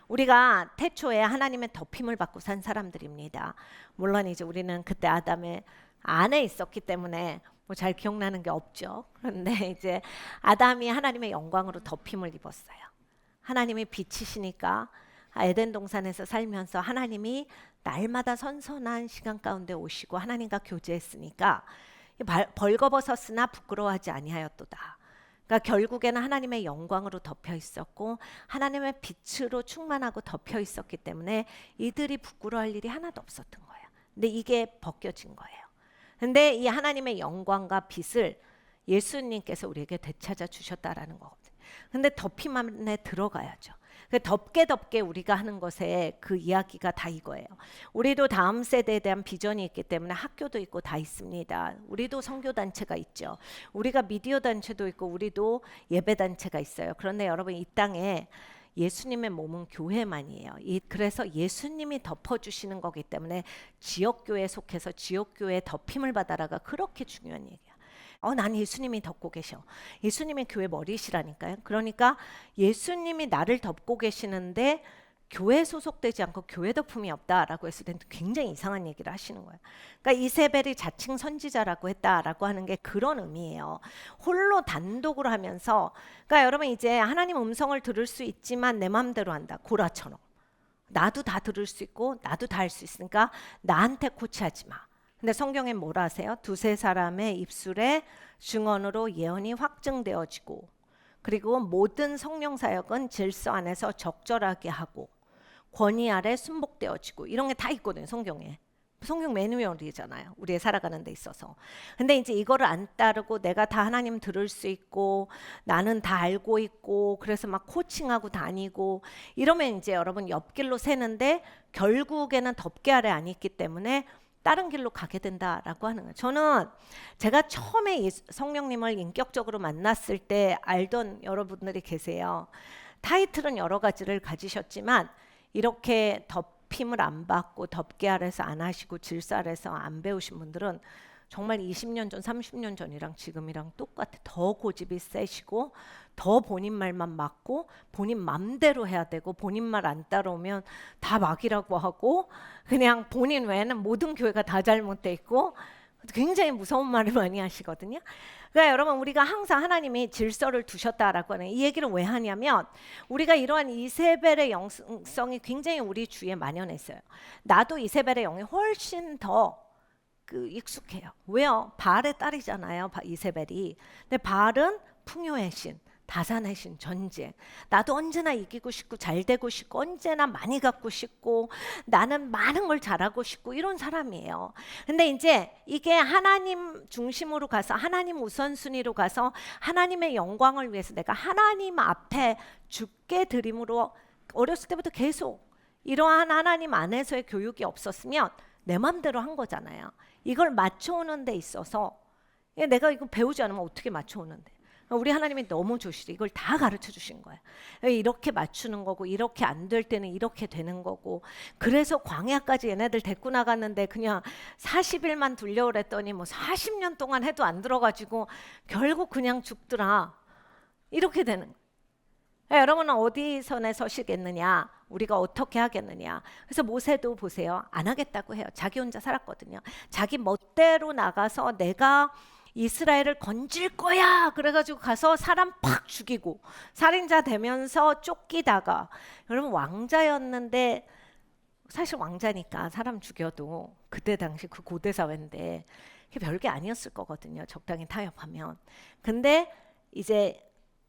우리가 태초에 하나님의 덮임을 받고 산 사람들입니다. 물론 이제 우리는 그때 아담의 안에 있었기 때문에 잘 기억나는 게 없죠. 그런데 이제 아담이 하나님의 영광으로 덮임을 입었어요. 하나님이 빛이시니까 에덴 동산에서 살면서 하나님이 날마다 선선한 시간 가운데 오시고 하나님과 교제했으니까 벌거벗었으나 부끄러워하지 아니하였도다. 그러니까 결국에는 하나님의 영광으로 덮여 있었고 하나님의 빛으로 충만하고 덮여 있었기 때문에 이들이 부끄러워할 일이 하나도 없었던 거예요. 근데 이게 벗겨진 거예요. 근데 이 하나님의 영광과 빛을 예수님께서 우리에게 되찾아 주셨다라는 거거든요. 근데 덮임 안에 들어가야죠. 덮게 우리가 하는 것에 그 이야기가 다 이거예요. 우리도 다음 세대에 대한 비전이 있기 때문에 학교도 있고 다 있습니다. 우리도 선교단체가 있죠. 우리가 미디어 단체도 있고 우리도 예배 단체가 있어요. 그런데 여러분 이 땅에 예수님의 몸은 교회만이에요. 그래서 예수님이 덮어주시는 거기 때문에 지역교회에 속해서 지역교회에 덮임을 받아라가 그렇게 중요한 얘기야. 난 예수님이 덮고 계셔. 예수님이 교회 머리시라니까요. 그러니까 예수님이 나를 덮고 계시는데 교회 소속되지 않고 교회 덕품이 없다라고 했을 때는 굉장히 이상한 얘기를 하시는 거예요. 그러니까 이세벨이 자칭 선지자라고 했다라고 하는 게 그런 의미예요. 홀로 단독으로 하면서, 그러니까 여러분 이제 하나님 음성을 들을 수 있지만 내 마음대로 한다. 고라처럼. 나도 다 들을 수 있고 나도 다 할 수 있으니까 나한테 코치하지 마. 근데 성경에 뭐라 하세요? 두세 사람의 입술에 증언으로 예언이 확증되어지고, 그리고 모든 성령 사역은 질서 안에서 적절하게 하고 권위 아래 순복되어지고, 이런 게 다 있거든요, 성경에. 성경 매뉴얼이잖아요, 우리의 살아가는 데 있어서. 근데 이제 이거를 안 따르고 내가 다 하나님 들을 수 있고 나는 다 알고 있고 그래서 막 코칭하고 다니고 이러면 이제 여러분 옆길로 새는데 결국에는 덮개 아래 안 있기 때문에 다른 길로 가게 된다라고 하는 거예요. 저는 제가 처음에 이 성령님을 인격적으로 만났을 때 알던 여러분들이 계세요. 타이틀은 여러 가지를 가지셨지만 이렇게 덮임을 안 받고 덮개 아래서 안 하시고 질서 아래서 안 배우신 분들은 정말 20년 전, 30년 전이랑 지금이랑 똑같아. 더 고집이 세시고 더 본인 말만 맞고 본인 맘대로 해야 되고 본인 말 안 따라오면 다 막이라고 하고 그냥 본인 외에는 모든 교회가 다 잘못돼 있고 굉장히 무서운 말을 많이 하시거든요. 그러니까 여러분 우리가 항상 하나님이 질서를 두셨다라고 하는 이 얘기를 왜 하냐면 우리가 이러한 이세벨의 영성이 굉장히 우리 주위에 만연해 있어요. 나도 이세벨의 영이 훨씬 더 익숙해요. 왜요? 바알의 딸이잖아요, 이세벨이. 근데 바알은 풍요의 신, 다산의 신, 전쟁. 나도 언제나 이기고 싶고 잘 되고 싶고 언제나 많이 갖고 싶고 나는 많은 걸 잘하고 싶고 이런 사람이에요. 근데 이제 이게 하나님 중심으로 가서 하나님 우선순위로 가서 하나님의 영광을 위해서 내가 하나님 앞에 주께 드림으로 어렸을 때부터 계속 이러한 하나님 안에서의 교육이 없었으면 내 맘대로 한 거잖아요. 이걸 맞춰오는 데 있어서 내가 이거 배우지 않으면 어떻게 맞춰오는데. 우리 하나님이 너무 좋으시죠. 이걸 다 가르쳐 주신 거예요. 이렇게 맞추는 거고 이렇게 안 될 때는 이렇게 되는 거고. 그래서 광야까지 얘네들 데리고 나갔는데 그냥 40일만 둘려 그랬더니 뭐 40년 동안 해도 안 들어가지고 결국 그냥 죽더라. 이렇게 되는 거예요. 여러분은 어디 선에 서시겠느냐? 우리가 어떻게 하겠느냐? 그래서 모세도 보세요. 안 하겠다고 해요. 자기 혼자 살았거든요. 자기 멋대로 나가서 내가 이스라엘을 건질 거야. 그래가지고 가서 사람 팍 죽이고 살인자 되면서 쫓기다가, 여러분 왕자였는데 사실 왕자니까 사람 죽여도 그때 당시 그 고대 사회인데 그게 별게 아니었을 거거든요. 적당히 타협하면. 근데 이제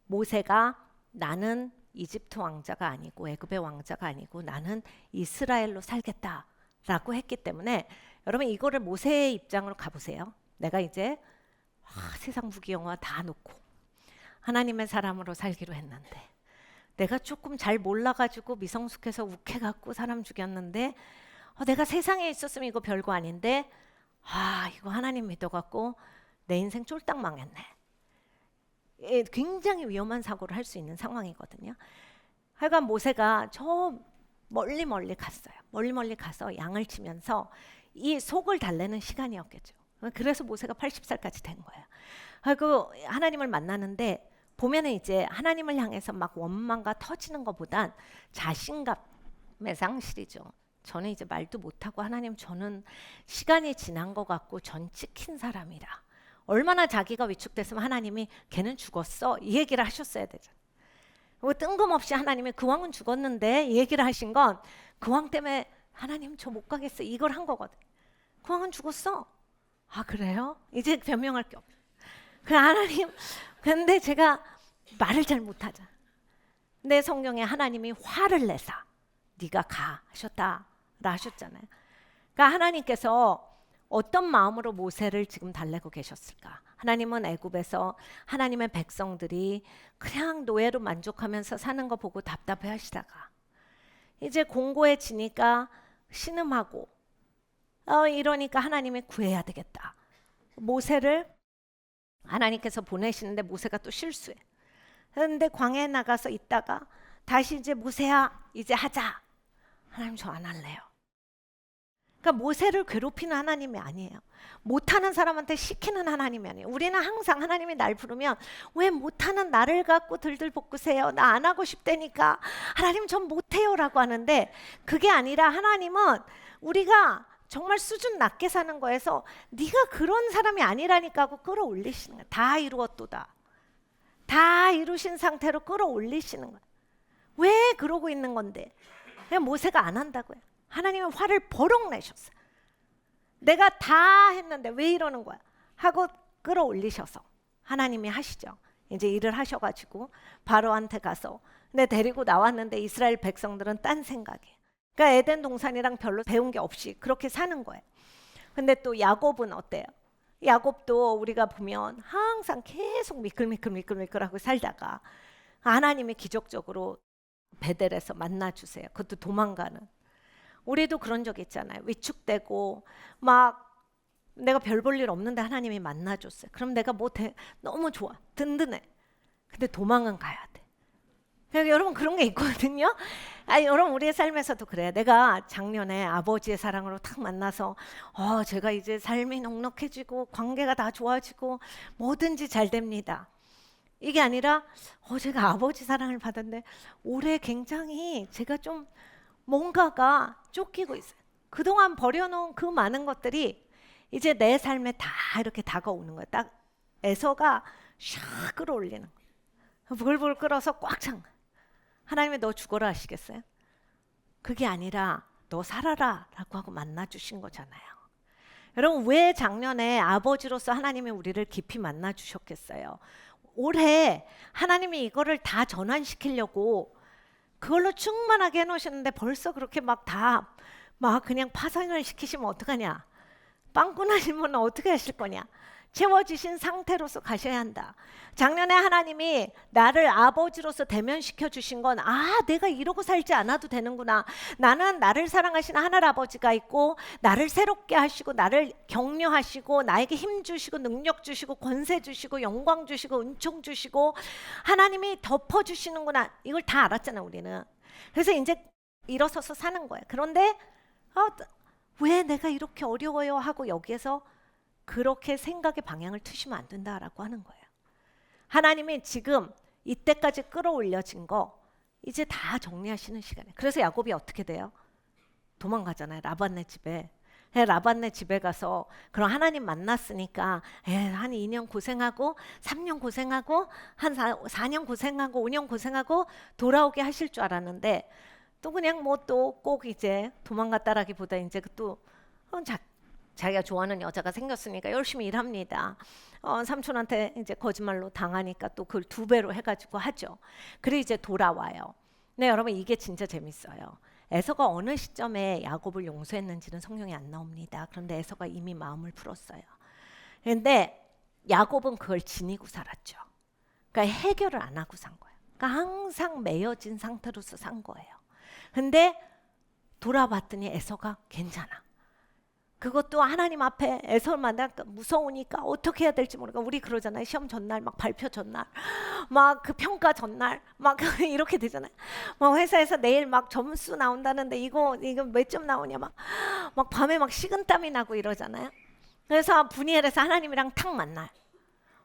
모세가 나는 이집트 왕자가 아니고 애굽의 왕자가 아니고 나는 이스라엘로 살겠다라고 했기 때문에 여러분 이거를 모세의 입장으로 가보세요. 내가 이제 세상 부귀영화 다 놓고 하나님의 사람으로 살기로 했는데 내가 조금 잘 몰라가지고 미성숙해서 욱해갖고 사람 죽였는데 내가 세상에 있었으면 이거 별거 아닌데 이거 하나님 믿어갖고 내 인생 쫄딱 망했네. 굉장히 위험한 사고를 할 수 있는 상황이거든요. 하여간 모세가 저 멀리 갔어요. 멀리 가서 양을 치면서 이 속을 달래는 시간이었겠죠. 그래서 모세가 80살까지 된 거예요. 그리고 하나님을 만나는데 보면은 이제 하나님을 향해서 막 원망과 터지는 것보단 자신감의 상실이죠. 저는 이제 말도 못하고 하나님 저는 시간이 지난 것 같고 전 찍힌 사람이라. 얼마나 자기가 위축됐으면 하나님이 걔는 죽었어 이 얘기를 하셨어야 되잖아요. 뜬금없이 하나님이 그 왕은 죽었는데 이 얘기를 하신 건 그 왕 때문에 하나님 저 못 가겠어 이걸 한 거거든. 그 왕은 죽었어. 그래요? 이제 변명할 게 없어. 그 하나님 근데 제가 말을 잘 못하자. 근데 성경에 하나님이 화를 내사 네가 가 하셨다라 하셨잖아요. 그러니까 하나님께서 어떤 마음으로 모세를 지금 달래고 계셨을까? 하나님은 애굽에서 하나님의 백성들이 그냥 노예로 만족하면서 사는 거 보고 답답해 하시다가 이제 공고해지니까 신음하고 이러니까 하나님이 구해야 되겠다. 모세를 하나님께서 보내시는데 모세가 또 실수해. 그런데 광야에 나가서 있다가 다시 이제 모세야 이제 하자. 하나님 저 안 할래요. 그러니까 모세를 괴롭히는 하나님이 아니에요. 못하는 사람한테 시키는 하나님이 아니에요. 우리는 항상 하나님이 날 부르면 왜 못하는 나를 갖고 들들 볶으세요? 나 안 하고 싶다니까. 하나님 전 못해요 라고 하는데, 그게 아니라 하나님은 우리가 정말 수준 낮게 사는 거에서 네가 그런 사람이 아니라니까 하고 끌어올리시는 거야. 다 이루었도다. 다 이루신 상태로 끌어올리시는 거야. 왜 그러고 있는 건데? 그냥 모세가 안 한다고요. 하나님은 화를 버럭 내셨어요. 내가 다 했는데 왜 이러는 거야? 하고 끌어올리셔서 하나님이 하시죠. 이제 일을 하셔가지고 바로한테 가서, 근데 데리고 나왔는데 이스라엘 백성들은 딴 생각에, 그러니까 에덴 동산이랑 별로 배운 게 없이 그렇게 사는 거예요. 근데 또 야곱은 어때요? 야곱도 우리가 보면 항상 계속 미끌미끌하고 살다가 하나님이 기적적으로 베델에서 만나주세요. 그것도 도망가는. 우리도 그런 적 있잖아요. 위축되고 막 내가 별 볼 일 없는데 하나님이 만나줬어요. 그럼 내가 너무 좋아, 든든해. 근데 도망은 가야 돼. 그러니까 여러분 그런 게 있거든요. 여러분 우리의 삶에서도 그래요. 내가 작년에 아버지의 사랑으로 탁 만나서 제가 이제 삶이 넉넉해지고 관계가 다 좋아지고 뭐든지 잘 됩니다. 이게 아니라 제가 아버지 사랑을 받았는데 올해 굉장히 제가 좀 뭔가가 쫓기고 있어요. 그동안 버려놓은 그 많은 것들이 이제 내 삶에 다 이렇게 다가오는 거예요. 딱 에서가 샥 끌어올리는 거예요. 불불 끌어서 꽉 찬 거예요. 하나님이 너 죽어라 하시겠어요? 그게 아니라 너 살아라 라고 하고 만나주신 거잖아요. 여러분 왜 작년에 아버지로서 하나님이 우리를 깊이 만나주셨겠어요? 올해 하나님이 이거를 다 전환시키려고 그걸로 충만하게 해놓으셨는데 벌써 그렇게 막 그냥 파산을 시키시면 어떡하냐? 빵꾸나신 분은 어떻게 하실 거냐? 채워지신 상태로서 가셔야 한다. 작년에 하나님이 나를 아버지로서 대면시켜 주신 건 내가 이러고 살지 않아도 되는구나. 나는 나를 사랑하시는 하늘 아버지가 있고 나를 새롭게 하시고 나를 격려하시고 나에게 힘 주시고 능력 주시고 권세 주시고 영광 주시고 은총 주시고 하나님이 덮어주시는구나. 이걸 다 알았잖아 우리는. 그래서 이제 일어서서 사는 거예요. 그런데 왜 내가 이렇게 어려워요 하고 여기에서 그렇게 생각의 방향을 트시면 안 된다라고 하는 거예요. 하나님이 지금 이때까지 끌어올려진 거 이제 다 정리하시는 시간이에요. 그래서 야곱이 어떻게 돼요? 도망가잖아요. 라반네 집에. 라반네 집에 가서 그럼 하나님 만났으니까 한 2년 고생하고 3년 고생하고 한 4년 고생하고 5년 고생하고 돌아오게 하실 줄 알았는데 또 그냥 또 꼭 이제 도망갔다라기보다 이제 또 자기가 좋아하는 여자가 생겼으니까 열심히 일합니다. 삼촌한테 이제 거짓말로 당하니까 또 그걸 2배로 해가지고 하죠. 그리고 이제 돌아와요. 네, 여러분 이게 진짜 재밌어요. 에서가 어느 시점에 야곱을 용서했는지는 성경에 안 나옵니다. 그런데 에서가 이미 마음을 풀었어요. 그런데 야곱은 그걸 지니고 살았죠. 그러니까 해결을 안 하고 산 거예요. 그러니까 항상 매여진 상태로서 산 거예요. 근데 돌아봤더니 에서가 괜찮아. 그것도 하나님 앞에 에서를 만나니까 무서우니까 어떻게 해야 될지 모르니까 우리 그러잖아요. 시험 전날 막 발표 전날 막 그 평가 전날 막 이렇게 되잖아요. 막 회사에서 내일 막 점수 나온다는데 이거 몇 점 나오냐 막 밤에 막 식은땀이 나고 이러잖아요. 그래서 분이엘에서 하나님이랑 탁 만나요.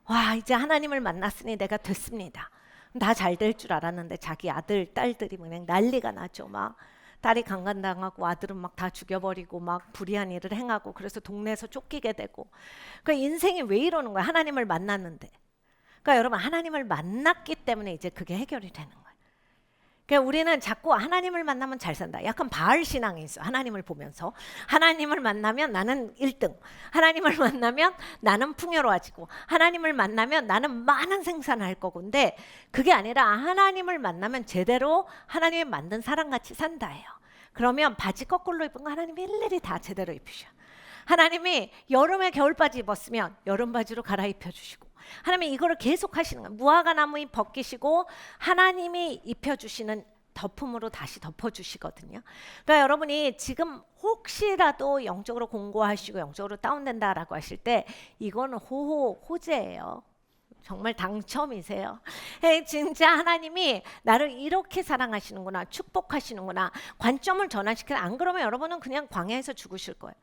와 이제 하나님을 만났으니 내가 됐습니다. 다 잘 될 줄 알았는데 자기 아들 딸들이 그냥 난리가 나죠. 막 딸이 강간당하고 아들은 막 다 죽여버리고 막 불의한 일을 행하고 그래서 동네에서 쫓기게 되고. 그러니까 인생이 왜 이러는 거야? 하나님을 만났는데. 그러니까 여러분 하나님을 만났기 때문에 이제 그게 해결이 되는 거예요. 그러니까 우리는 자꾸 하나님을 만나면 잘 산다. 약간 바알 신앙이 있어. 하나님을 보면서 하나님을 만나면 나는 1등. 하나님을 만나면 나는 풍요로워지고 하나님을 만나면 나는 많은 생산을 할 거고. 근데 그게 아니라 하나님을 만나면 제대로 하나님이 만든 사람같이 산다예요. 그러면 바지 거꾸로 입은 거 하나님이 일일이 다 제대로 입히셔. 하나님이 여름에 겨울바지 입었으면 여름바지로 갈아입혀 주시고 하나님이 이거를 계속 하시는 거예요. 무화과 나무 벗기시고 하나님이 입혀주시는 덮음으로 다시 덮어주시거든요. 그러니까 여러분이 지금 혹시라도 영적으로 공고하시고 영적으로 다운된다라고 하실 때 이거는 호재예요. 정말 당첨이세요. 진짜 하나님이 나를 이렇게 사랑하시는구나, 축복하시는구나, 관점을 전환시키는. 안 그러면 여러분은 그냥 광야에서 죽으실 거예요.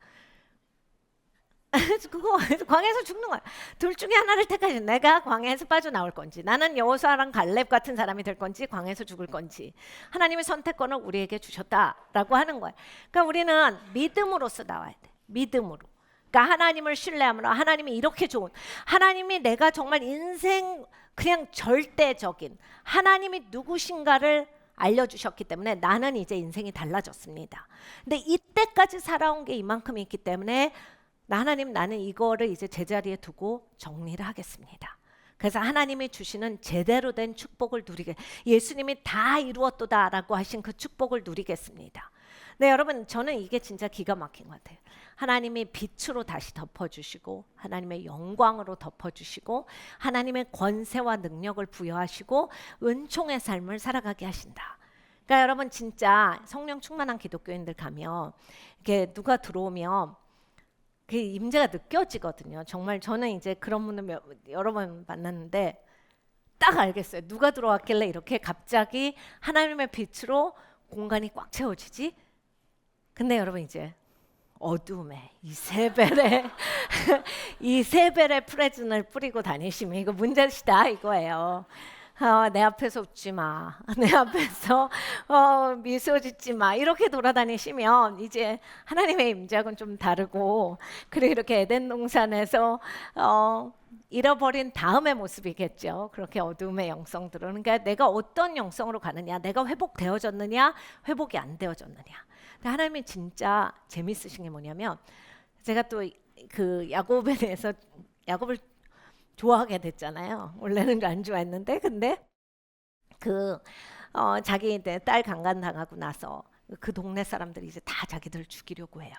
그거 광야에서 죽는 거야. 둘 중에 하나를 택하시. 내가 광야에서 빠져나올 건지, 나는 여호수아랑 갈렙 같은 사람이 될 건지, 광야에서 죽을 건지. 하나님의 선택권을 우리에게 주셨다라고 하는 거예요. 그러니까 우리는 믿음으로써 나와야 돼. 믿음으로. 그러니까 하나님을 신뢰함으로, 하나님이 이렇게 좋은, 하나님이 내가 정말 인생 그냥 절대적인 하나님이 누구신가를 알려주셨기 때문에 나는 이제 인생이 달라졌습니다. 근데 이때까지 살아온 게 이만큼 있기 때문에 하나님, 나는 이거를 이제 제자리에 두고 정리를 하겠습니다. 그래서 하나님이 주시는 제대로 된 축복을 누리게, 예수님이 다 이루었도다라고 하신 그 축복을 누리겠습니다. 네, 여러분, 저는 이게 진짜 기가 막힌 것 같아요. 하나님이 빛으로 다시 덮어주시고, 하나님의 영광으로 덮어주시고, 하나님의 권세와 능력을 부여하시고, 은총의 삶을 살아가게 하신다. 그러니까 여러분, 진짜 성령 충만한 기독교인들 가면 이렇게 누가 들어오면 그 임재가 느껴지거든요. 정말 저는 이제 그런 분들 여러 번 만났는데 딱 알겠어요. 누가 들어왔길래 이렇게 갑자기 하나님의 빛으로 공간이 꽉 채워지지? 근데 여러분, 이제 어둠에 이세벨의 이세벨의 프레즌을 뿌리고 다니시면 이거 문제시다 이거예요. 내 앞에서 웃지 마. 내 앞에서 미소 짓지 마. 이렇게 돌아다니시면 이제 하나님의 임재하고는 좀 다르고, 그리고 이렇게 에덴 동산에서 잃어버린 다음의 모습이겠죠. 그렇게 어둠의 영성들은. 그러니까 내가 어떤 영성으로 가느냐, 내가 회복되어졌느냐, 회복이 안 되어졌느냐. 하나님이 진짜 재밌으신 게 뭐냐면, 제가 또 그 야곱에 대해서, 야곱을 좋아하게 됐잖아요. 원래는 안 좋아했는데, 근데 자기 딸 강간 당하고 나서 그 동네 사람들이 이제 다 자기들 죽이려고 해요.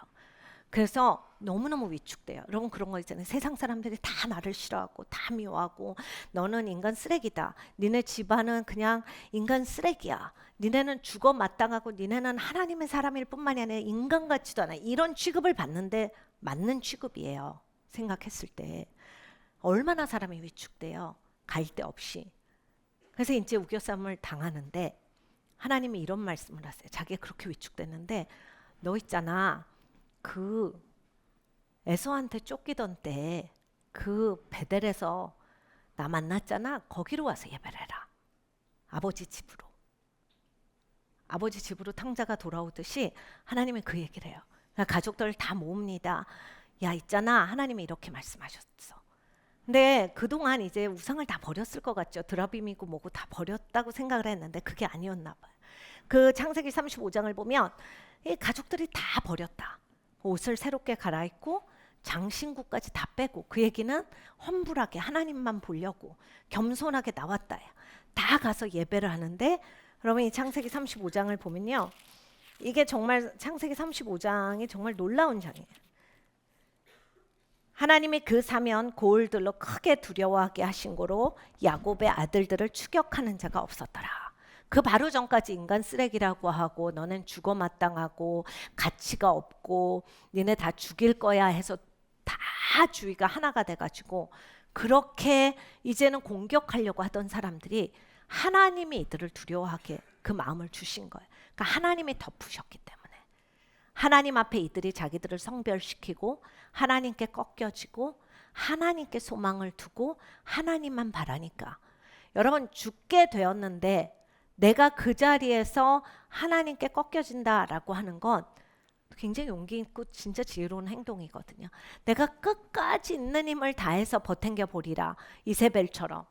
그래서 너무너무 위축돼요. 여러분, 그런 거 있잖아요. 세상 사람들이 다 나를 싫어하고 다 미워하고, 너는 인간 쓰레기다. 니네 집안은 그냥 인간 쓰레기야. 니네는 죽어 마땅하고, 니네는 하나님의 사람일 뿐만이 아니라 인간 같지도 않아. 이런 취급을 받는데 맞는 취급이에요. 생각했을 때 얼마나 사람이 위축돼요. 갈 데 없이. 그래서 이제 우겨쌈을 당하는데 하나님이 이런 말씀을 하세요. 자기가 그렇게 위축됐는데, 너 있잖아, 그 에서한테 쫓기던 때 그 베델에서 나 만났잖아. 거기로 와서 예배를 해라. 아버지 집으로. 아버지 집으로 탕자가 돌아오듯이 하나님이 그 얘기를 해요. 그러니까 가족들 다 모읍니다. 야, 있잖아, 하나님이 이렇게 말씀하셨어. 근데 그동안 이제 우상을 다 버렸을 것 같죠. 드라빔이고 뭐고 다 버렸다고 생각을 했는데 그게 아니었나 봐요. 그 창세기 35장을 보면 이 가족들이 다 버렸다. 옷을 새롭게 갈아입고 장신구까지 다 빼고, 그 얘기는 험불하게 하나님만 보려고 겸손하게 나왔다. 다 가서 예배를 하는데, 여러분, 이 창세기 35장을 보면요, 이게 정말 창세기 35장이 정말 놀라운 장이에요. 하나님이 그 사면 고을들로 크게 두려워하게 하신 거로 야곱의 아들들을 추격하는 자가 없었더라. 그 바로 전까지 인간 쓰레기라고 하고, 너는 죽어 마땅하고 가치가 없고 니네 다 죽일 거야 해서 다 주의가 하나가 돼가지고 그렇게 이제는 공격하려고 하던 사람들이 하나님이 이들을 두려워하게 그 마음을 주신 거예요. 그러니까 하나님이 덮으셨기 때문에 하나님 앞에 이들이 자기들을 성별시키고 하나님께 꺾여지고 하나님께 소망을 두고 하나님만 바라니까, 여러분, 죽게 되었는데 내가 그 자리에서 하나님께 꺾여진다라고 하는 건 굉장히 용기 있고 진짜 지혜로운 행동이거든요. 내가 끝까지 있는 힘을 다해서 버탱겨 보리라, 이세벨처럼.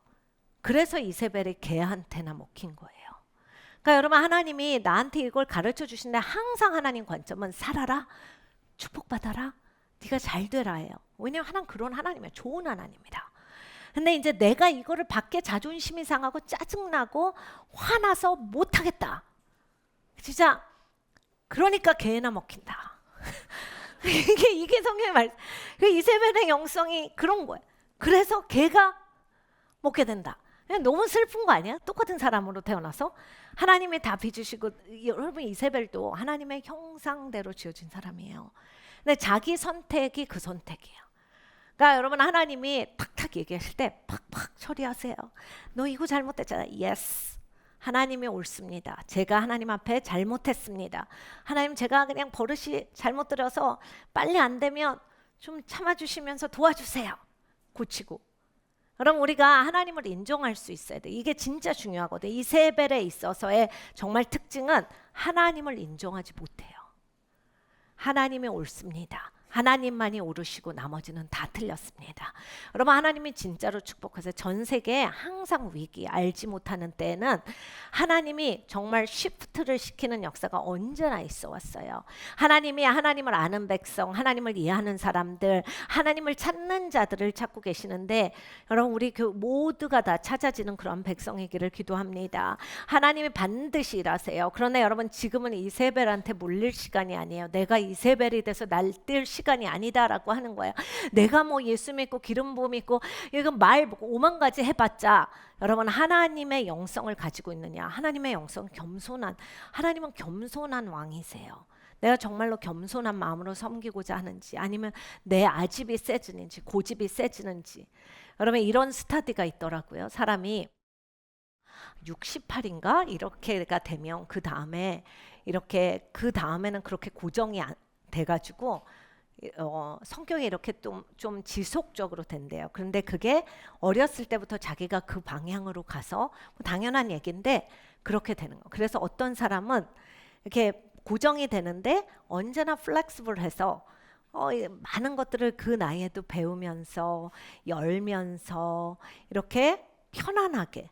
그래서 이세벨이 걔한테나 먹힌 거예요. 그러니까 여러분, 하나님이 나한테 이걸 가르쳐 주신데 항상 하나님 관점은 살아라, 축복받아라, 네가 잘 되라예요. 왜냐하면 하나님 그런 하나님이에요. 좋은 하나님이라. 근데 이제 내가 이거를 받게 자존심이 상하고 짜증나고 화나서 못하겠다. 진짜 그러니까 개나 먹힌다. 이게 성경의 말. 그 이세벨의 영성이 그런 거예요. 그래서 개가 먹게 된다. 너무 슬픈 거 아니야? 똑같은 사람으로 태어나서 하나님이 다 빚으시고, 여러분, 이세벨도 하나님의 형상대로 지어진 사람이에요. 근데 자기 선택이 그 선택이에요. 그러니까 여러분 하나님이 탁탁 얘기하실 때 팍팍 처리하세요. 너 이거 잘못했잖아. Yes. 하나님이 옳습니다. 제가 하나님 앞에 잘못했습니다. 하나님 제가 그냥 버릇이 잘못 들어서 빨리 안 되면 좀 참아주시면서 도와주세요. 고치고. 그럼 우리가 하나님을 인정할 수 있어야 돼. 이게 진짜 중요하거든. 이세벨에 있어서의 정말 특징은 하나님을 인정하지 못해요. 하나님이 옳습니다. 하나님만이 옳으시고 나머지는 다 틀렸습니다. 여러분 하나님이 진짜로 축복하세요. 전 세계에 항상 위기, 알지 못하는 때에는 하나님이 정말 시프트를 시키는 역사가 언제나 있어 왔어요. 하나님이 하나님을 아는 백성, 하나님을 이해하는 사람들, 하나님을 찾는 자들을 찾고 계시는데 여러분 우리 모두가 다 찾아지는 그런 백성이기를 기도합니다. 하나님이 반드시 일하세요. 그러나 여러분 지금은 이세벨한테 몰릴 시간이 아니에요. 내가 이세벨이 돼서 날뛸 시간이 아니다라고 하는 거예요. 내가 뭐 예수 믿고 기름 부음 있고 이거 말 5만 가지 해봤자 여러분 하나님의 영성을 가지고 있느냐? 하나님의 영성 겸손한 하나님은 겸손한 왕이세요. 내가 정말로 겸손한 마음으로 섬기고자 하는지 아니면 내 아집이 세지는지 고집이 세지는지 여러분 이런 스타디가 있더라고요. 사람이 68인가 이렇게가 되면 그 다음에 이렇게 그 다음에는 그렇게 고정이 돼가지고 성격이 이렇게 좀 지속적으로 된대요. 그런데 그게 어렸을 때부터 자기가 그 방향으로 가서 뭐 당연한 얘기인데 그렇게 되는 거. 그래서 어떤 사람은 이렇게 고정이 되는데 언제나 플렉시블해서 많은 것들을 그 나이에도 배우면서 열면서 이렇게 편안하게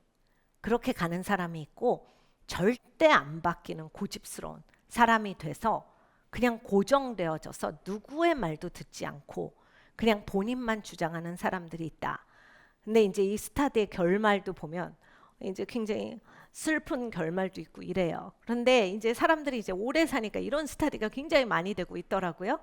그렇게 가는 사람이 있고 절대 안 바뀌는 고집스러운 사람이 돼서 그냥 고정되어져서 누구의 말도 듣지 않고 그냥 본인만 주장하는 사람들이 있다. 근데 이제 이 스타드의 결말도 보면 이제 굉장히 슬픈 결말도 있고 이래요. 그런데 이제 사람들이 이제 오래 사니까 이런 스타디가 굉장히 많이 되고 있더라고요.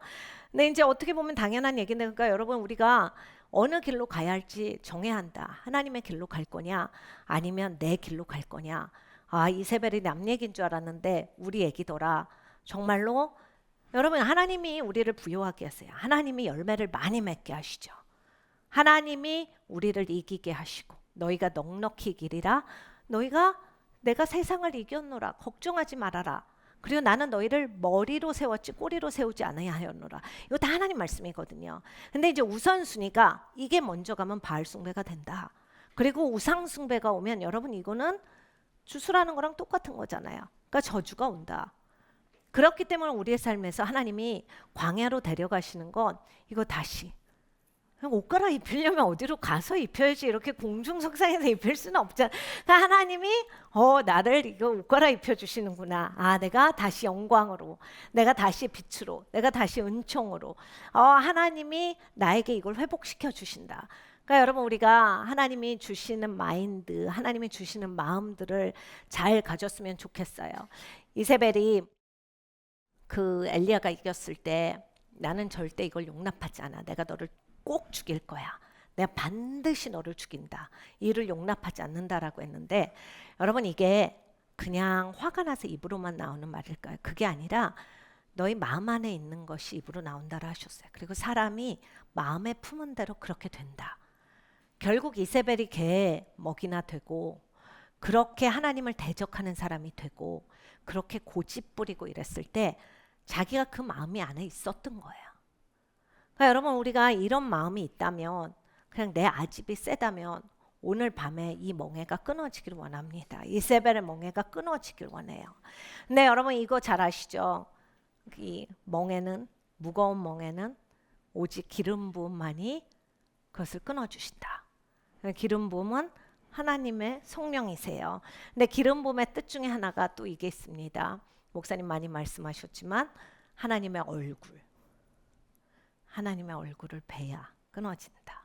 근데 이제 어떻게 보면 당연한 얘기인데 그러니까 여러분 우리가 어느 길로 가야 할지 정해야 한다. 하나님의 길로 갈 거냐 아니면 내 길로 갈 거냐. 아 이세벨이 남 얘기인 줄 알았는데 우리 얘기더라. 정말로 여러분 하나님이 우리를 부요하게 하세요. 하나님이 열매를 많이 맺게 하시죠. 하나님이 우리를 이기게 하시고 너희가 넉넉히 이기리라. 너희가 내가 세상을 이겼노라. 걱정하지 말아라. 그리고 나는 너희를 머리로 세웠지 꼬리로 세우지 않아야 하였노라. 이거 다 하나님 말씀이거든요. 근데 이제 우선순위가 이게 먼저 가면 바알 숭배가 된다. 그리고 우상 숭배가 오면 여러분 이거는 주술하는 거랑 똑같은 거잖아요. 그러니까 저주가 온다. 그렇기 때문에 우리의 삶에서 하나님이 광야로 데려가시는 건 이거 다시 옷 갈아입히려면 어디로 가서 입혀야지 이렇게 공중석상에서 입힐 수는 없잖아. 그러니까 하나님이 나를 이거 옷 갈아입혀 주시는구나. 아 내가 다시 영광으로 내가 다시 빛으로 내가 다시 은총으로 하나님이 나에게 이걸 회복시켜 주신다. 그러니까 여러분 우리가 하나님이 주시는 마인드 하나님이 주시는 마음들을 잘 가졌으면 좋겠어요. 이세벨이 그 엘리야가 이겼을 때 나는 절대 이걸 용납하지 않아. 내가 너를 꼭 죽일 거야. 내가 반드시 너를 죽인다. 이를 용납하지 않는다라고 했는데 여러분 이게 그냥 화가 나서 입으로만 나오는 말일까요? 그게 아니라 너희 마음 안에 있는 것이 입으로 나온다라 하셨어요. 그리고 사람이 마음에 품은 대로 그렇게 된다. 결국 이세벨이 개 먹이나 되고 그렇게 하나님을 대적하는 사람이 되고 그렇게 고집 부리고 이랬을 때 자기가 그 마음이 안에 있었던 거예요. 그러니까 여러분 우리가 이런 마음이 있다면 그냥 내 아집이 세다면 오늘 밤에 이 멍에가 끊어지길 원합니다. 이세벨의 멍에가 끊어지길 원해요. 근데 여러분 이거 잘 아시죠? 이 멍에는 무거운 멍에는 오직 기름 부음만이 그것을 끊어주신다. 기름 부음은 하나님의 성령이세요. 근데 기름 부음의 뜻 중에 하나가 또 이게 있습니다. 목사님 많이 말씀하셨지만 하나님의 얼굴을 베야 끊어진다.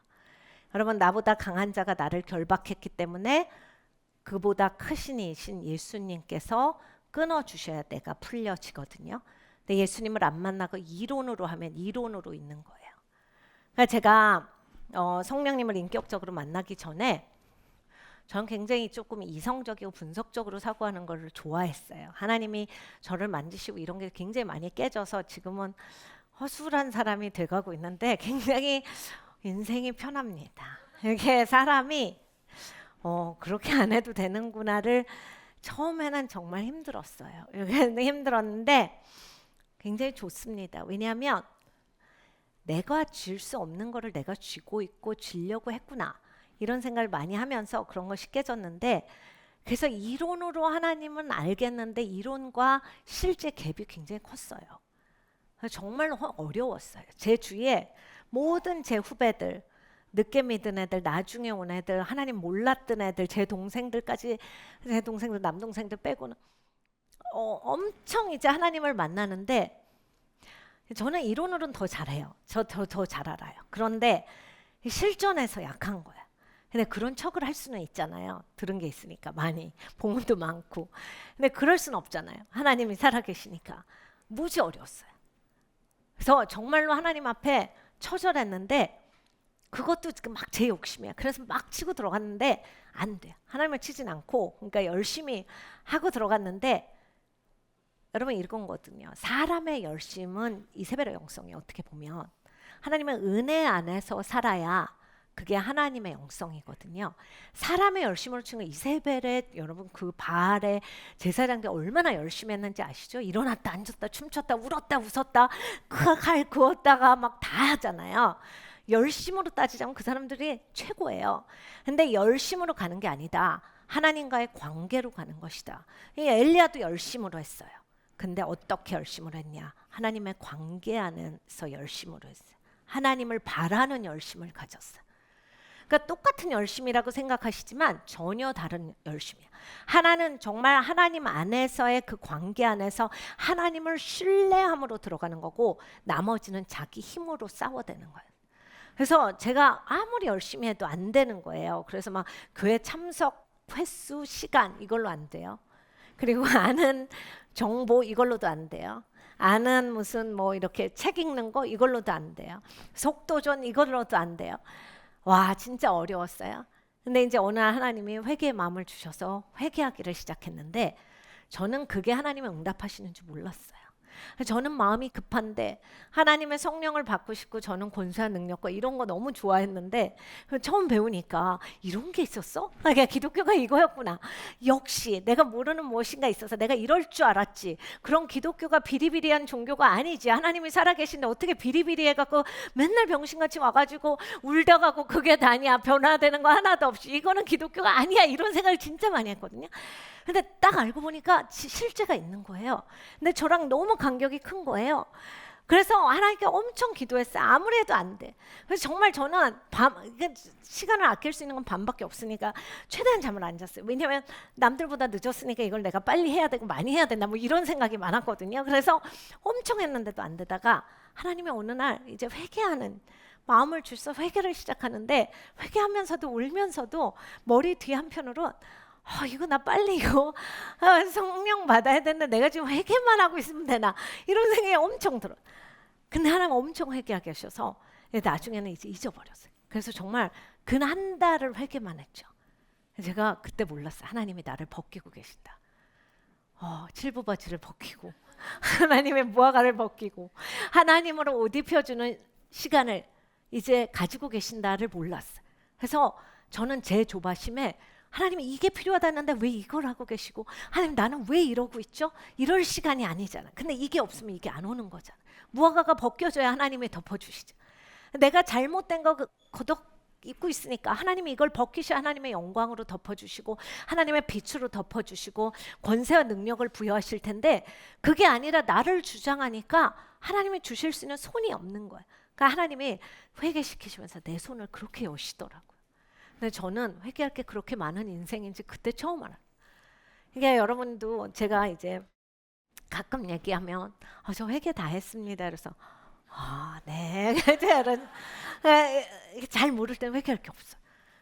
여러분 나보다 강한 자가 나를 결박했기 때문에 그보다 크신 이신 예수님께서 끊어주셔야 내가 풀려지거든요. 근데 예수님을 안 만나고 이론으로 하면 이론으로 있는 거예요. 그러니까 제가 성령님을 인격적으로 만나기 전에 저는 굉장히 조금 이성적이고 분석적으로 사고하는 걸 좋아했어요. 하나님이 저를 만지시고 이런 게 굉장히 많이 깨져서 지금은 허술한 사람이 돼가고 있는데 굉장히 인생이 편합니다. 이렇게 사람이 그렇게 안 해도 되는구나를 처음에는 정말 힘들었어요. 힘들었는데 굉장히 좋습니다. 왜냐하면 내가 질 수 없는 거를 내가 쥐고 있고 쥐려고 했구나 이런 생각을 많이 하면서 그런 거 쉽게 졌는데, 그래서 이론으로 하나님은 알겠는데 이론과 실제 갭이 굉장히 컸어요. 정말로 어려웠어요. 제 주위에 모든 제 후배들, 늦게 믿은 애들, 나중에 온 애들, 하나님 몰랐던 애들, 제 동생들까지, 제 동생들, 남동생들 빼고는 엄청 이제 하나님을 만나는데, 저는 이론으로는 더 잘해요. 더 잘 알아요. 그런데 실전에서 약한 거야. 근데 그런 척을 할 수는 있잖아요. 들은 게 있으니까 많이, 복음도 많고. 근데 그럴 수는 없잖아요. 하나님이 살아계시니까. 무지 어려웠어요. 그래서 정말로 하나님 앞에 처절했는데, 그것도 막 제 욕심이야. 그래서 막 치고 들어갔는데 안 돼. 하나님을 치진 않고, 그러니까 열심히 하고 들어갔는데, 여러분 이런 거거든요. 사람의 열심은 이세벨의 영성이 어떻게 보면 하나님의 은혜 안에서 살아야 그게 하나님의 영성이거든요. 사람의 열심으로 치는 이세벨의, 여러분 그 바알의 제사장들 얼마나 열심히 했는지 아시죠? 일어났다 앉았다 춤췄다 울었다 웃었다 칼 그었다가 막 다 하잖아요. 열심으로 따지자면 그 사람들이 최고예요. 근데 열심으로 가는 게 아니다. 하나님과의 관계로 가는 것이다. 엘리야도 열심으로 했어요. 근데 어떻게 열심으로 했냐? 하나님의 관계 안에서 열심으로 했어요. 하나님을 바라는 열심을 가졌어요. 그러니까 똑같은 열심이라고 생각하시지만 전혀 다른 열심이에요. 하나는 정말 하나님 안에서의 그 관계 안에서 하나님을 신뢰함으로 들어가는 거고, 나머지는 자기 힘으로 싸워대는 거예요. 그래서 제가 아무리 열심히 해도 안 되는 거예요. 그래서 막 교회 참석 횟수, 시간 이걸로 안 돼요. 그리고 아는 정보 이걸로도 안 돼요. 아는 무슨 뭐 이렇게 책 읽는 거 이걸로도 안 돼요. 속도전 이걸로도 안 돼요. 와, 진짜 어려웠어요. 근데 이제 어느 날 하나님이 회개의 마음을 주셔서 회개하기를 시작했는데, 저는 그게 하나님의 응답하시는 줄 몰랐어요. 저는 마음이 급한데 하나님의 성령을 받고 싶고, 저는 권세와 능력과 이런 거 너무 좋아했는데 처음 배우니까 이런 게 있었어? 그러니까 기독교가 이거였구나. 역시 내가 모르는 무엇인가 있어서 내가 이럴 줄 알았지. 그런 기독교가 비리비리한 종교가 아니지. 하나님이 살아계신데 어떻게 비리비리해갖고 맨날 병신같이 와가지고 울다 가고 그게 다냐. 변화되는 거 하나도 없이 이거는 기독교가 아니야. 이런 생각을 진짜 많이 했거든요. 근데 딱 알고 보니까 실제가 있는 거예요. 근데 저랑 너무 간격이 큰 거예요. 그래서 하나님께 엄청 기도했어요. 아무리 해도 안 돼. 그래서 정말 저는 시간을 아낄 수 있는 건 밤밖에 없으니까 최대한 잠을 안 잤어요. 왜냐하면 남들보다 늦었으니까 이걸 내가 빨리 해야 되고 많이 해야 된다 뭐 이런 생각이 많았거든요. 그래서 엄청 했는데도 안 되다가 하나님이 어느 날 이제 회개하는 마음을 주셔서 회개를 시작하는데, 회개하면서도 울면서도 머리 뒤 한편으로 이거 나 빨리 이거 성령 받아야 되는데 내가 지금 회개만 하고 있으면 되나, 이런 생각이 엄청 들어요. 근데 하나님 엄청 회개하게 하셔서 나중에는 이제 잊어버렸어요. 그래서 정말 그 한 달을 회개만 했죠. 제가 그때 몰랐어요. 하나님이 나를 벗기고 계신다. 칠부바지를 벗기고 하나님의 무화과를 벗기고 하나님으로 옷 입혀주는 시간을 이제 가지고 계신다를 몰랐어요. 그래서 저는 제 조바심에 하나님이 이게 필요하다는데 왜 이걸 하고 계시고, 하나님 나는 왜 이러고 있죠? 이럴 시간이 아니잖아. 근데 이게 없으면 이게 안 오는 거잖아. 무화과가 벗겨져야 하나님이 덮어주시죠. 내가 잘못된 거 거덕 입고 있으니까 하나님이 이걸 벗기셔 하나님의 영광으로 덮어주시고 하나님의 빛으로 덮어주시고 권세와 능력을 부여하실 텐데, 그게 아니라 나를 주장하니까 하나님이 주실 수 있는 손이 없는 거야. 그러니까 하나님이 회개시키시면서 내 손을 그렇게 여시더라고요. 근데 저는 회개할 게 그렇게 많은 인생인지 그때 처음 알아요. 이게 여러분도 제가 이제 가끔 얘기하면 저 회개 다 했습니다. 그래서 네. 잘 모를 때는 회개할 게 없어.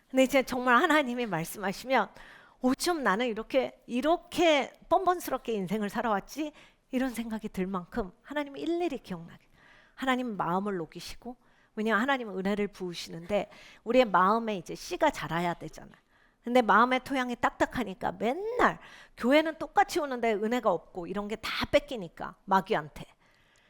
근데 이제 정말 하나님이 말씀하시면 어쩜 나는 이렇게 뻔뻔스럽게 인생을 살아왔지, 이런 생각이 들 만큼 하나님이 일일이 기억나게. 하나님 마음을 녹이시고, 왜냐하면 하나님은 은혜를 부으시는데 우리의 마음에 이제 씨가 자라야 되잖아요. 근데 마음의 토양이 딱딱하니까 맨날 교회는 똑같이 오는데 은혜가 없고 이런 게 다 뺏기니까 마귀한테.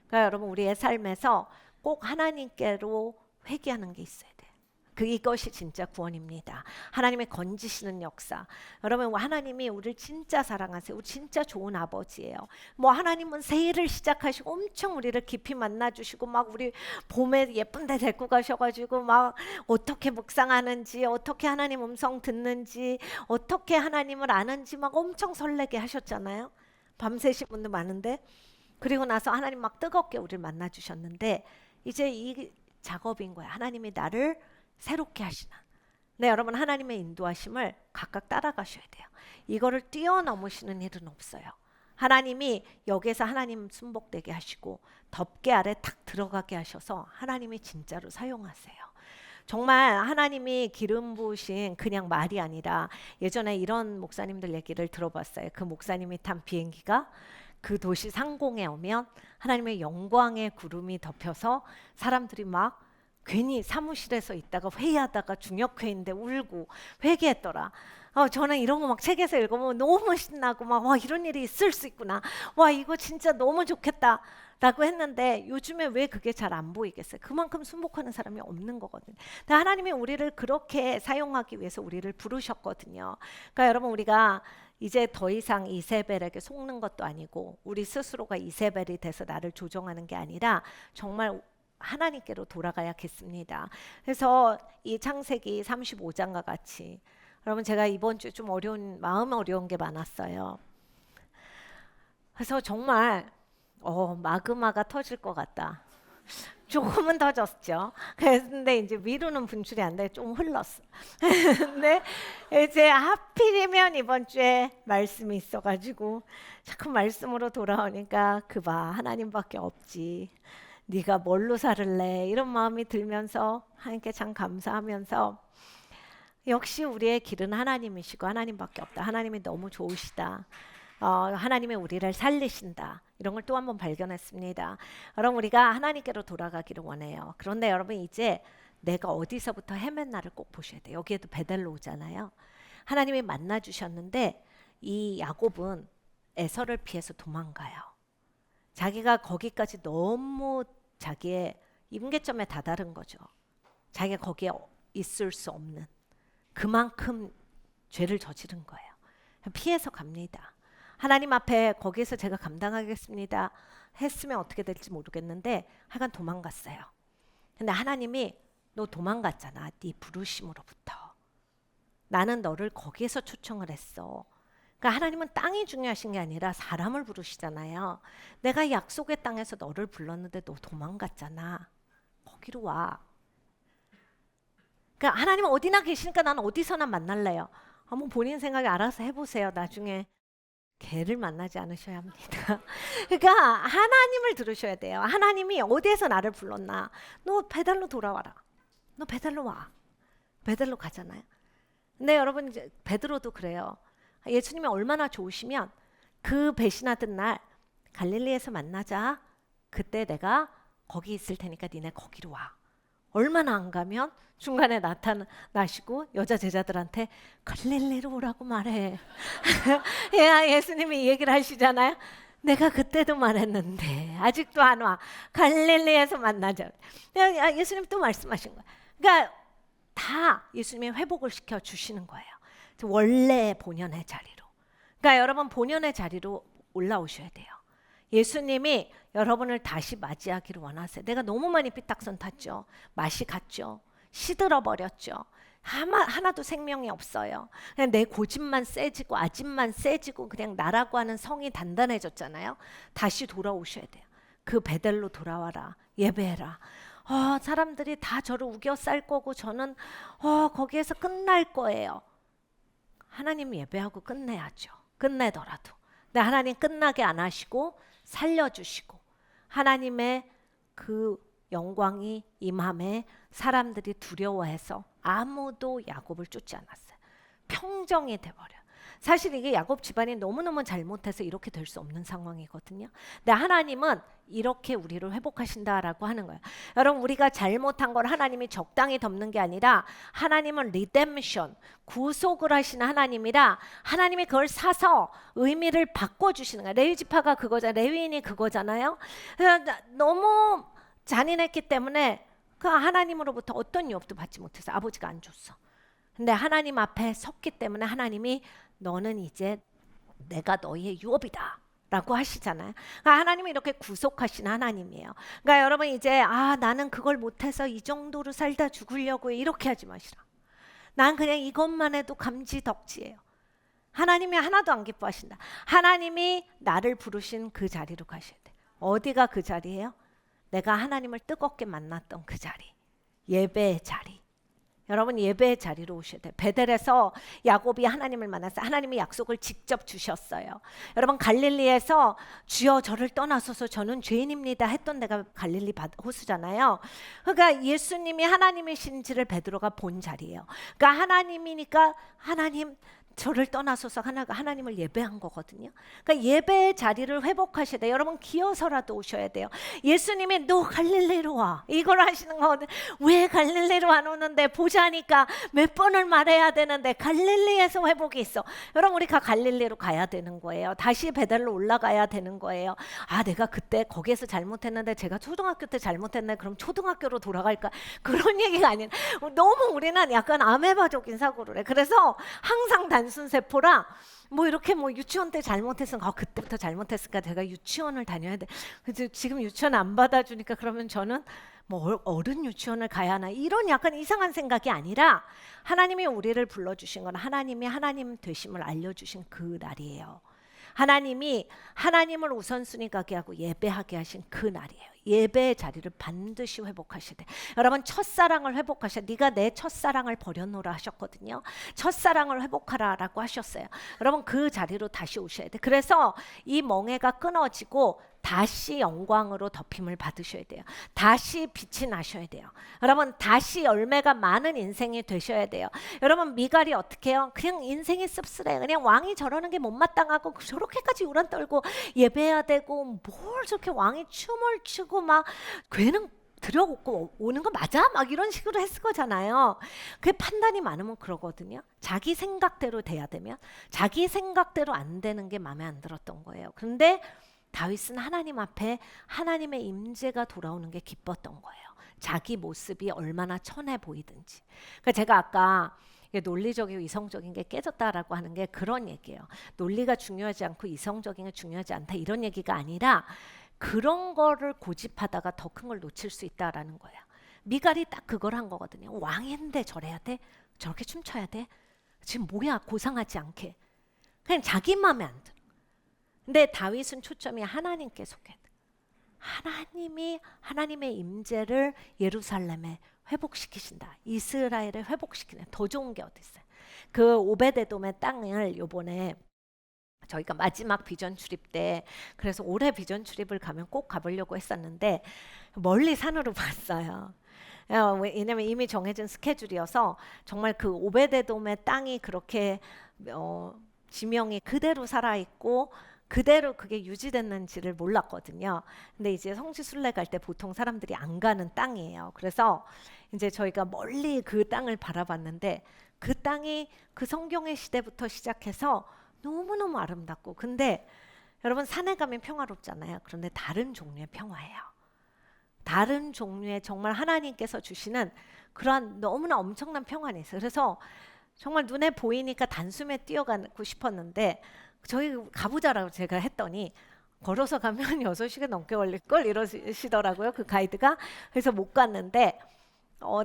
그러니까 여러분 우리의 삶에서 꼭 하나님께로 회개하는 게 있어야 돼요. 이것이 진짜 구원입니다. 하나님의 건지시는 역사. 여러분, 하나님이 우리를 진짜 사랑하세요. 우리 진짜 좋은 아버지예요. 뭐 하나님은 새해를 시작하시고 엄청 우리를 깊이 만나주시고 막 우리 봄에 예쁜 데 데리고 가셔가지고 막 어떻게 묵상하는지, 어떻게 하나님 음성 듣는지, 어떻게 하나님을 아는지 막 엄청 설레게 하셨잖아요. 밤새신 분도 많은데, 그리고 나서 하나님 막 뜨겁게 우리를 만나주셨는데 이제 이 작업인 거예요. 하나님이 나를 새롭게 하시는. 네, 여러분, 하나님의 인도하심을 각각 따라가셔야 돼요. 이거를 뛰어넘으시는 일은 없어요. 하나님이 여기에서 하나님 순복되게 하시고 덮개 아래 탁 들어가게 하셔서 하나님이 진짜로 사용하세요. 정말 하나님이 기름 부으신 그냥 말이 아니라, 예전에 이런 목사님들 얘기를 들어봤어요. 그 목사님이 탄 비행기가 그 도시 상공에 오면 하나님의 영광의 구름이 덮여서 사람들이 막 괜히 사무실에서 있다가 회의하다가 중역회의인데 울고 회개했더라. 저는 이런 거 막 책에서 읽으면 너무 신나고 막 와, 이런 일이 있을 수 있구나. 와, 이거 진짜 너무 좋겠다 라고 했는데 요즘에 왜 그게 잘 안 보이겠어요? 그만큼 순복하는 사람이 없는 거거든요. 근데 하나님이 우리를 그렇게 사용하기 위해서 우리를 부르셨거든요. 그러니까 여러분, 우리가 이제 더 이상 이세벨에게 속는 것도 아니고 우리 스스로가 이세벨이 돼서 나를 조정하는 게 아니라 정말 하나님께로 돌아가야겠습니다. 그래서 이 창세기 35장과 같이, 여러분, 제가 이번 주에 좀 마음 어려운 게 많았어요. 그래서 정말 마그마가 터질 것 같다. 조금은 터졌죠. 그런데 이제 위로는 분출이 안 돼, 좀 흘렀어. 근데 이제 하필이면 이번 주에 말씀이 있어가지고 자꾸 말씀으로 돌아오니까 그봐, 하나님밖에 없지. 네가 뭘로 살을래? 이런 마음이 들면서 하나님께 참 감사하면서, 역시 우리의 길은 하나님이시고 하나님밖에 없다. 하나님이 너무 좋으시다. 하나님이 우리를 살리신다. 이런 걸 또 한 번 발견했습니다. 여러분, 우리가 하나님께로 돌아가기를 원해요. 그런데 여러분, 이제 내가 어디서부터 헤맨나를 꼭 보셔야 돼요. 여기에도 베델로 오잖아요. 하나님이 만나 주셨는데 이 야곱은 에서를 피해서 도망가요. 자기가 거기까지 너무 자기의 임계점에 다다른 거죠. 자기가 거기에 있을 수 없는 그만큼 죄를 저지른 거예요. 피해서 갑니다. 하나님 앞에 거기서 제가 감당하겠습니다 했으면 어떻게 될지 모르겠는데 하여간 도망갔어요. 근데 하나님이 너 도망갔잖아. 네 부르심으로부터. 나는 너를 거기에서 초청을 했어. 그러니까 하나님은 땅이 중요하신 게 아니라 사람을 부르시잖아요. 내가 약속의 땅에서 너를 불렀는데 너 도망갔잖아. 거기로 와. 그러니까 하나님은 어디나 계시니까 난 어디서나 만날래요. 한번 본인 생각에 알아서 해보세요. 나중에 개를 만나지 않으셔야 합니다. 그러니까 하나님을 들으셔야 돼요. 하나님이 어디에서 나를 불렀나. 너 베델로 돌아와라. 너 베델로 와. 베델로 가잖아요. 근데 여러분, 이제 베드로도 그래요. 예수님이 얼마나 좋으시면 그 배신하던 날 갈릴리에서 만나자. 그때 내가 거기 있을 테니까 니네 거기로 와. 얼마나 안 가면 중간에 나타나시고 여자 제자들한테 갈릴리로 오라고 말해. 예수님이 이 얘기를 하시잖아요. 내가 그때도 말했는데 아직도 안 와. 갈릴리에서 만나자. 예수님 또 말씀하신 거야. 그러니까 다 예수님이 회복을 시켜 주시는 거예요. 원래 본연의 자리로. 그러니까 여러분, 본연의 자리로 올라오셔야 돼요. 예수님이 여러분을 다시 맞이하기를 원하세요. 내가 너무 많이 삐딱선 탔죠. 맛이 갔죠. 시들어버렸죠. 하나도 생명이 없어요. 그냥 내 고집만 세지고 아집만 세지고 그냥 나라고 하는 성이 단단해졌잖아요. 다시 돌아오셔야 돼요. 그 베델로 돌아와라. 예배해라. 사람들이 다 저를 우겨쌀 거고 저는 거기에서 끝날 거예요. 하나님 예배하고 끝내야죠. 끝내더라도. 근데 하나님 끝나게 안 하시고 살려주시고 하나님의 그 영광이 임함에 사람들이 두려워해서 아무도 야곱을 쫓지 않았어요. 평정이 돼버려. 사실 이게 야곱 집안이 너무너무 잘못해서 이렇게 될 수 없는 상황이거든요. 근데 하나님은 이렇게 우리를 회복하신다라고 하는 거예요. 여러분, 우리가 잘못한 걸 하나님이 적당히 덮는 게 아니라 하나님은 리뎀션, 구속을 하시는 하나님이라 하나님이 그걸 사서 의미를 바꿔주시는 거예요. 레위 지파가 그거잖아요. 레위인이 그거잖아요. 너무 잔인했기 때문에 그 하나님으로부터 어떤 유업도 받지 못해서 아버지가 안 줬어. 근데 하나님 앞에 섰기 때문에 하나님이 너는 이제 내가 너의 유업이다 라고 하시잖아요. 그러니까 하나님이 이렇게 구속하신 하나님이에요. 그러니까 여러분 이제 나는 그걸 못해서 이 정도로 살다 죽으려고 이렇게 하지 마시라. 난 그냥 이것만 해도 감지덕지예요. 하나님이 하나도 안 기뻐하신다. 하나님이 나를 부르신 그 자리로 가셔야 돼. 어디가 그 자리예요? 내가 하나님을 뜨겁게 만났던 그 자리. 예배의 자리. 여러분 예배의 자리로 오셔야 돼요. 베델에서 야곱이 하나님을 만났어요. 하나님이 약속을 직접 주셨어요. 여러분 갈릴리에서 주여 저를 떠나소서 저는 죄인입니다 했던 데가 갈릴리 호수잖아요. 그러니까 예수님이 하나님이신지를 베드로가 본 자리예요. 그러니까 하나님이니까 하나님 저를 떠나소서 하나님을 예배한 거거든요. 그러니까 예배의 자리를 회복하셔야 돼요. 여러분 기어서라도 오셔야 돼요. 예수님이 너 갈릴리로 와 이걸 하시는 거거든요. 왜 갈릴리로 안 오는데 보자니까 몇 번을 말해야 되는데 갈릴리에서 회복이 있어. 여러분 우리가 갈릴리로 가야 되는 거예요. 다시 베델로 올라가야 되는 거예요. 내가 그때 거기에서 잘못했는데 제가 초등학교 때 잘못했네 그럼 초등학교로 돌아갈까 그런 얘기가 아니라 너무 우리는 약간 아메바적인 사고를 해. 그래서 항상 단순 세포라 뭐 이렇게 뭐 유치원 때 잘못했으니까 그때부터 잘못했으니까 제가 유치원을 다녀야 돼. 그래서 지금 유치원 안 받아주니까 그러면 저는 뭐 어른 유치원을 가야 하나 이런 약간 이상한 생각이 아니라 하나님이 우리를 불러주신 건 하나님이 하나님 되심을 알려주신 그 날이에요. 하나님이 하나님을 우선순위 가게 하고 예배하게 하신 그 날이에요. 예배의 자리를 반드시 회복하셔야 돼. 여러분 첫사랑을 회복하셔야 돼. 네가 내 첫사랑을 버려놓으라 하셨거든요. 첫사랑을 회복하라라고 하셨어요. 여러분 그 자리로 다시 오셔야 돼. 그래서 이 멍에가 끊어지고 다시 영광으로 덮임을 받으셔야 돼요. 다시 빛이 나셔야 돼요. 여러분 다시 열매가 많은 인생이 되셔야 돼요. 여러분 미갈이 어떻게 해요? 그냥 인생이 씁쓸해. 그냥 왕이 저러는 게 못마땅하고 저렇게까지 요란 떨고 예배해야 되고 뭘 저렇게 왕이 춤을 추고 막 괴는 들여오고 오는 거 맞아? 막 이런 식으로 했을 거잖아요. 그 판단이 많으면 그러거든요. 자기 생각대로 돼야 되면 자기 생각대로 안 되는 게 마음에 안 들었던 거예요. 근데 다윗은 하나님 앞에 하나님의 임재가 돌아오는 게 기뻤던 거예요. 자기 모습이 얼마나 천해 보이든지. 그러니까 제가 아까 논리적이고 이성적인 게 깨졌다라고 하는 게 그런 얘기예요. 논리가 중요하지 않고 이성적인 게 중요하지 않다 이런 얘기가 아니라 그런 거를 고집하다가 더 큰 걸 놓칠 수 있다라는 거예요. 미갈이 딱 그걸 한 거거든요. 왕인데 저래야 돼? 저렇게 춤춰야 돼? 지금 뭐야 고상하지 않게. 그냥 자기 마음에 안 들어. 근데 다윗은 초점이 하나님께 속해. 하나님이 하나님의 임재를 예루살렘에 회복시키신다. 이스라엘을 회복시키는 더 좋은 게 어디 있어요? 그 오베데돔의 땅을 요번에 저희가 마지막 비전 출입 때 그래서 올해 비전 출입을 가면 꼭 가보려고 했었는데 멀리 산으로 봤어요. 왜냐면 이미 정해진 스케줄이어서 정말 그 오베데돔의 땅이 그렇게 지명이 그대로 살아있고 그대로 그게 유지됐는지를 몰랐거든요. 근데 이제 성지순례 갈 때 보통 사람들이 안 가는 땅이에요. 그래서 이제 저희가 멀리 그 땅을 바라봤는데 그 땅이 그 성경의 시대부터 시작해서 너무너무 아름답고 근데 여러분 산에 가면 평화롭잖아요. 그런데 다른 종류의 평화예요. 다른 종류의 정말 하나님께서 주시는 그러한 너무나 엄청난 평안이 있어요. 그래서 정말 눈에 보이니까 단숨에 뛰어가고 싶었는데 저희 가보자라고 제가 했더니 걸어서 가면 6시간 넘게 걸릴걸 이러시더라고요. 그 가이드가. 그래서 못 갔는데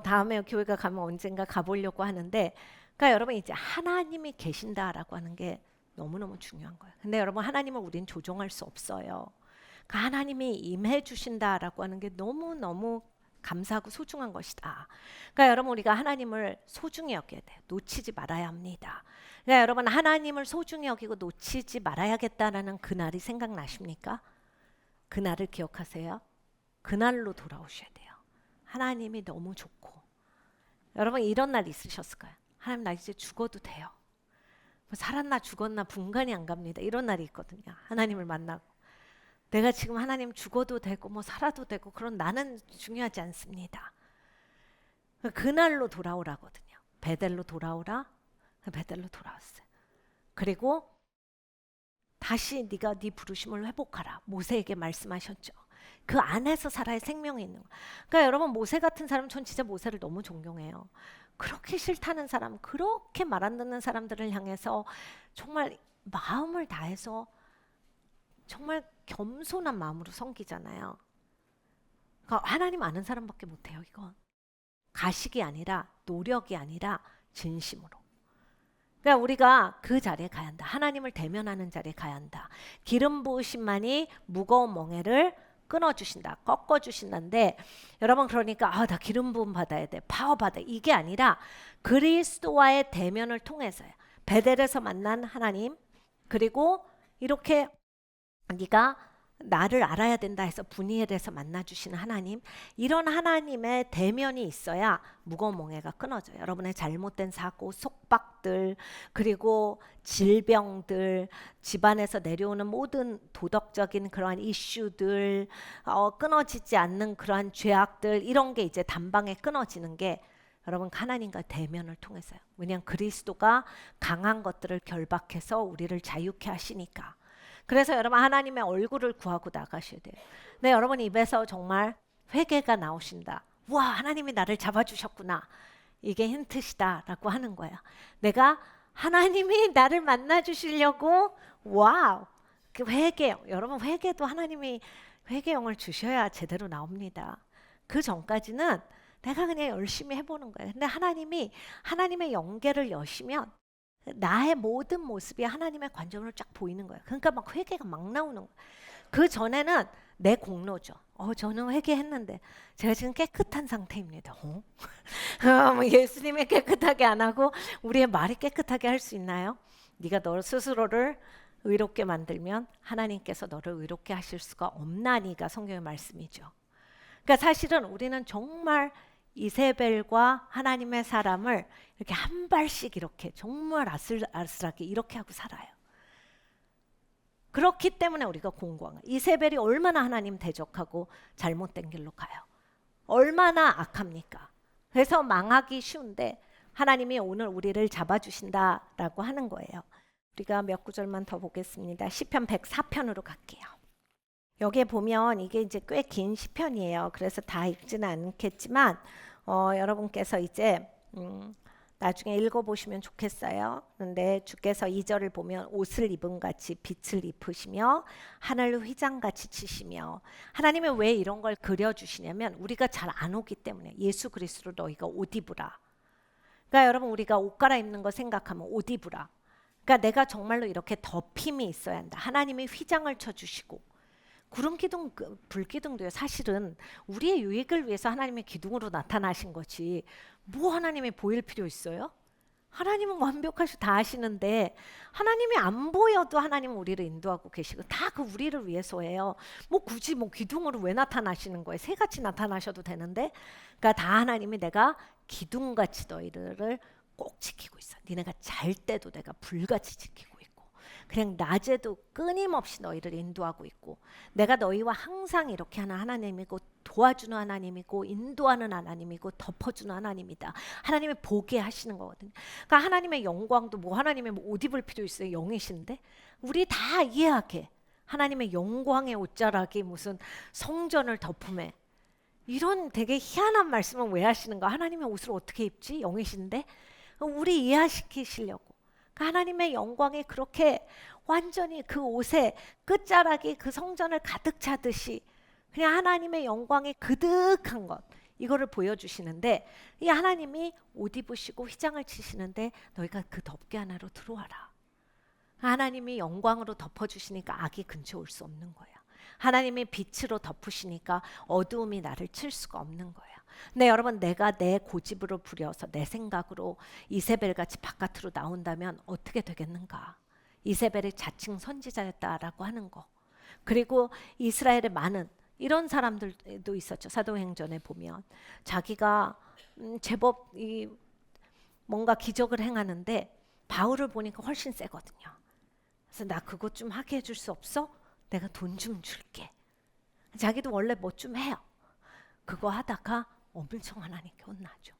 다음에 교회가 가면 언젠가 가보려고 하는데 그러니까 여러분 이제 하나님이 계신다라고 하는 게 너무너무 중요한 거예요. 근데 여러분 하나님을 우린 조종할 수 없어요. 그러니까 하나님이 임해 주신다라고 하는 게 너무너무 감사하고 소중한 것이다. 그러니까 여러분 우리가 하나님을 소중히 여겨야 돼요. 놓치지 말아야 합니다. 그러니까 여러분 하나님을 소중히 여기고 놓치지 말아야겠다라는 그날이 생각나십니까? 그날을 기억하세요. 그날로 돌아오셔야 돼요. 하나님이 너무 좋고 여러분 이런 날 있으셨을까요? 하나님 나 이제 죽어도 돼요. 살았나 죽었나 분간이 안 갑니다. 이런 날이 있거든요. 하나님을 만나고 내가 지금 하나님 죽어도 되고 뭐 살아도 되고 그런 나는 중요하지 않습니다. 그날로 돌아오라거든요. 베델로 돌아오라. 베델로 돌아왔어요. 그리고 다시 네가 네 부르심을 회복하라. 모세에게 말씀하셨죠. 그 안에서 살아야 생명이 있는 거예요. 그러니까 여러분 모세 같은 사람, 전 진짜 모세를 너무 존경해요. 그렇게 싫다는 사람, 그렇게 말 안 듣는 사람들을 향해서 정말 마음을 다해서 정말 겸손한 마음으로 섬기잖아요. 그러니까 하나님 아는 사람밖에 못해요. 이건 가식이 아니라 노력이 아니라 진심으로. 그러니까 우리가 그 자리에 가야 한다. 하나님을 대면하는 자리에 가야 한다. 기름 부으심만이 무거운 멍에를 끊어주신다. 꺾어주신다는데 여러분 그러니까 나 기름 부음 받아야 돼. 파워 받아. 이게 아니라 그리스도와의 대면을 통해서요. 베델에서 만난 하나님 그리고 이렇게 네가 나를 알아야 된다 해서 분이엘에서 만나주시는 하나님, 이런 하나님의 대면이 있어야 무거운 멍에가 끊어져요. 여러분의 잘못된 사고, 속박들, 그리고 질병들, 집안에서 내려오는 모든 도덕적인 그러한 이슈들, 끊어지지 않는 그러한 죄악들, 이런 게 이제 단방에 끊어지는 게 여러분 하나님과 대면을 통해서요. 왜냐하면 그리스도가 강한 것들을 결박해서 우리를 자유케 하시니까. 그래서 여러분 하나님의 얼굴을 구하고 나가셔야 돼요. 네, 여러분 입에서 정말 회개가 나오신다. 와, 하나님이 나를 잡아주셨구나. 이게 힌트시다라고 하는 거예요. 내가 하나님이 나를 만나주시려고 와우. 그 회개, 여러분 회개도 하나님이 회개영을 주셔야 제대로 나옵니다. 그 전까지는 내가 그냥 열심히 해보는 거예요. 근데 하나님이 하나님의 영계를 여시면 나의 모든 모습이 하나님의 관점으로 쫙 보이는 거예요. 그러니까 막 회개가 막 나오는 거예요. 그 전에는 내 공로죠. 저는 회개했는데 제가 지금 깨끗한 상태입니다. 예수님이 깨끗하게 안 하고 우리의 말이 깨끗하게 할 수 있나요? 네가 너 스스로를 의롭게 만들면 하나님께서 너를 의롭게 하실 수가 없나니가 성경의 말씀이죠. 그러니까 사실은 우리는 정말 이세벨과 하나님의 사람을 이렇게 한 발씩 이렇게 정말 아슬아슬하게 이렇게 하고 살아요. 그렇기 때문에 우리가 공고한 거예요. 이세벨이 얼마나 하나님 대적하고 잘못된 길로 가요. 얼마나 악합니까? 그래서 망하기 쉬운데 하나님이 오늘 우리를 잡아주신다라고 하는 거예요. 우리가 몇 구절만 더 보겠습니다. 시편 104편으로 갈게요. 여기에 보면 이게 이제 꽤 긴 시편이에요. 그래서 다 읽지는 않겠지만 여러분께서 이제 나중에 읽어보시면 좋겠어요. 그런데 주께서 2절을 보면 옷을 입은 같이 빛을 입으시며 하늘을 휘장같이 치시며, 하나님이 왜 이런 걸 그려주시냐면 우리가 잘 안 오기 때문에. 예수 그리스도로 너희가 옷 입으라. 그러니까 여러분 우리가 옷 갈아입는 거 생각하면 옷 입으라. 그러니까 내가 정말로 이렇게 덮임이 있어야 한다. 하나님이 휘장을 쳐주시고, 구름 기둥, 불기둥도요. 사실은 우리의 유익을 위해서 하나님의 기둥으로 나타나신 거지. 뭐 하나님이 보일 필요 있어요? 하나님은 완벽하시고 다 아시는데 하나님이 안 보여도 하나님은 우리를 인도하고 계시고 다 그 우리를 위해서예요. 뭐 굳이 뭐 기둥으로 왜 나타나시는 거예요? 새같이 나타나셔도 되는데. 그러니까 다 하나님이 내가 기둥같이 너희들을 꼭 지키고 있어. 니네가 잘 때도 내가 불같이 지키고 있고, 그냥 낮에도 끊임없이 너희를 인도하고 있고, 내가 너희와 항상 이렇게 하는 하나님이고 도와주는 하나님이고 인도하는 하나님이고 덮어주는 하나님이다. 하나님이 보게 하시는 거거든요. 그러니까 하나님의 영광도 뭐 하나님의 뭐 옷 입을 필요 있어요? 영이신데. 우리 다 이해하게 하나님의 영광의 옷자락이 무슨 성전을 덮음에, 이런 되게 희한한 말씀을 왜 하시는가? 하나님의 옷을 어떻게 입지? 영이신데. 우리 이해시키시려고. 하나님의 영광이 그렇게 완전히 그 옷에 끝자락이 그 성전을 가득 차듯이 그냥 하나님의 영광이 그득한 것, 이거를 보여주시는데, 이 하나님이 옷 입으시고 휘장을 치시는데 너희가 그 덮개 안으로 들어와라. 하나님이 영광으로 덮어주시니까 악이 근처 올 수 없는 거예요. 하나님이 빛으로 덮으시니까 어두움이 나를 칠 수가 없는 거예요. 근데 여러분 내가 내 고집으로 부려서 내 생각으로 이세벨같이 바깥으로 나온다면 어떻게 되겠는가? 이세벨이 자칭 선지자였다라고 하는 거. 그리고 이스라엘의 많은 이런 사람들도 있었죠. 사도행전에 보면 자기가 제법 뭔가 기적을 행하는데 바울을 보니까 훨씬 세거든요. 그래서 나 그것 좀 하게 해줄 수 없어? 내가 돈 좀 줄게. 자기도 원래 뭐 좀 해요. 그거 하다가 엄청 하나님께 혼나죠.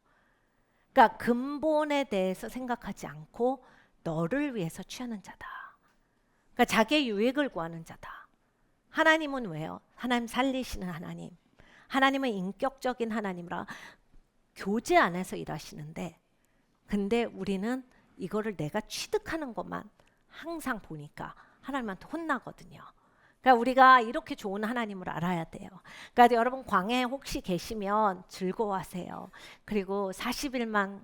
그러니까 근본에 대해서 생각하지 않고 너를 위해서 취하는 자다. 그러니까 자기의 유익을 구하는 자다. 하나님은 왜요? 하나님 살리시는 하나님. 하나님은 인격적인 하나님이라 교제 안에서 일하시는데, 근데 우리는 이거를 내가 취득하는 것만 항상 보니까 하나님한테 혼나거든요. 그러니까 우리가 이렇게 좋은 하나님을 알아야 돼요. 그러니까 여러분 광야에 혹시 계시면 즐거워하세요. 그리고 40일만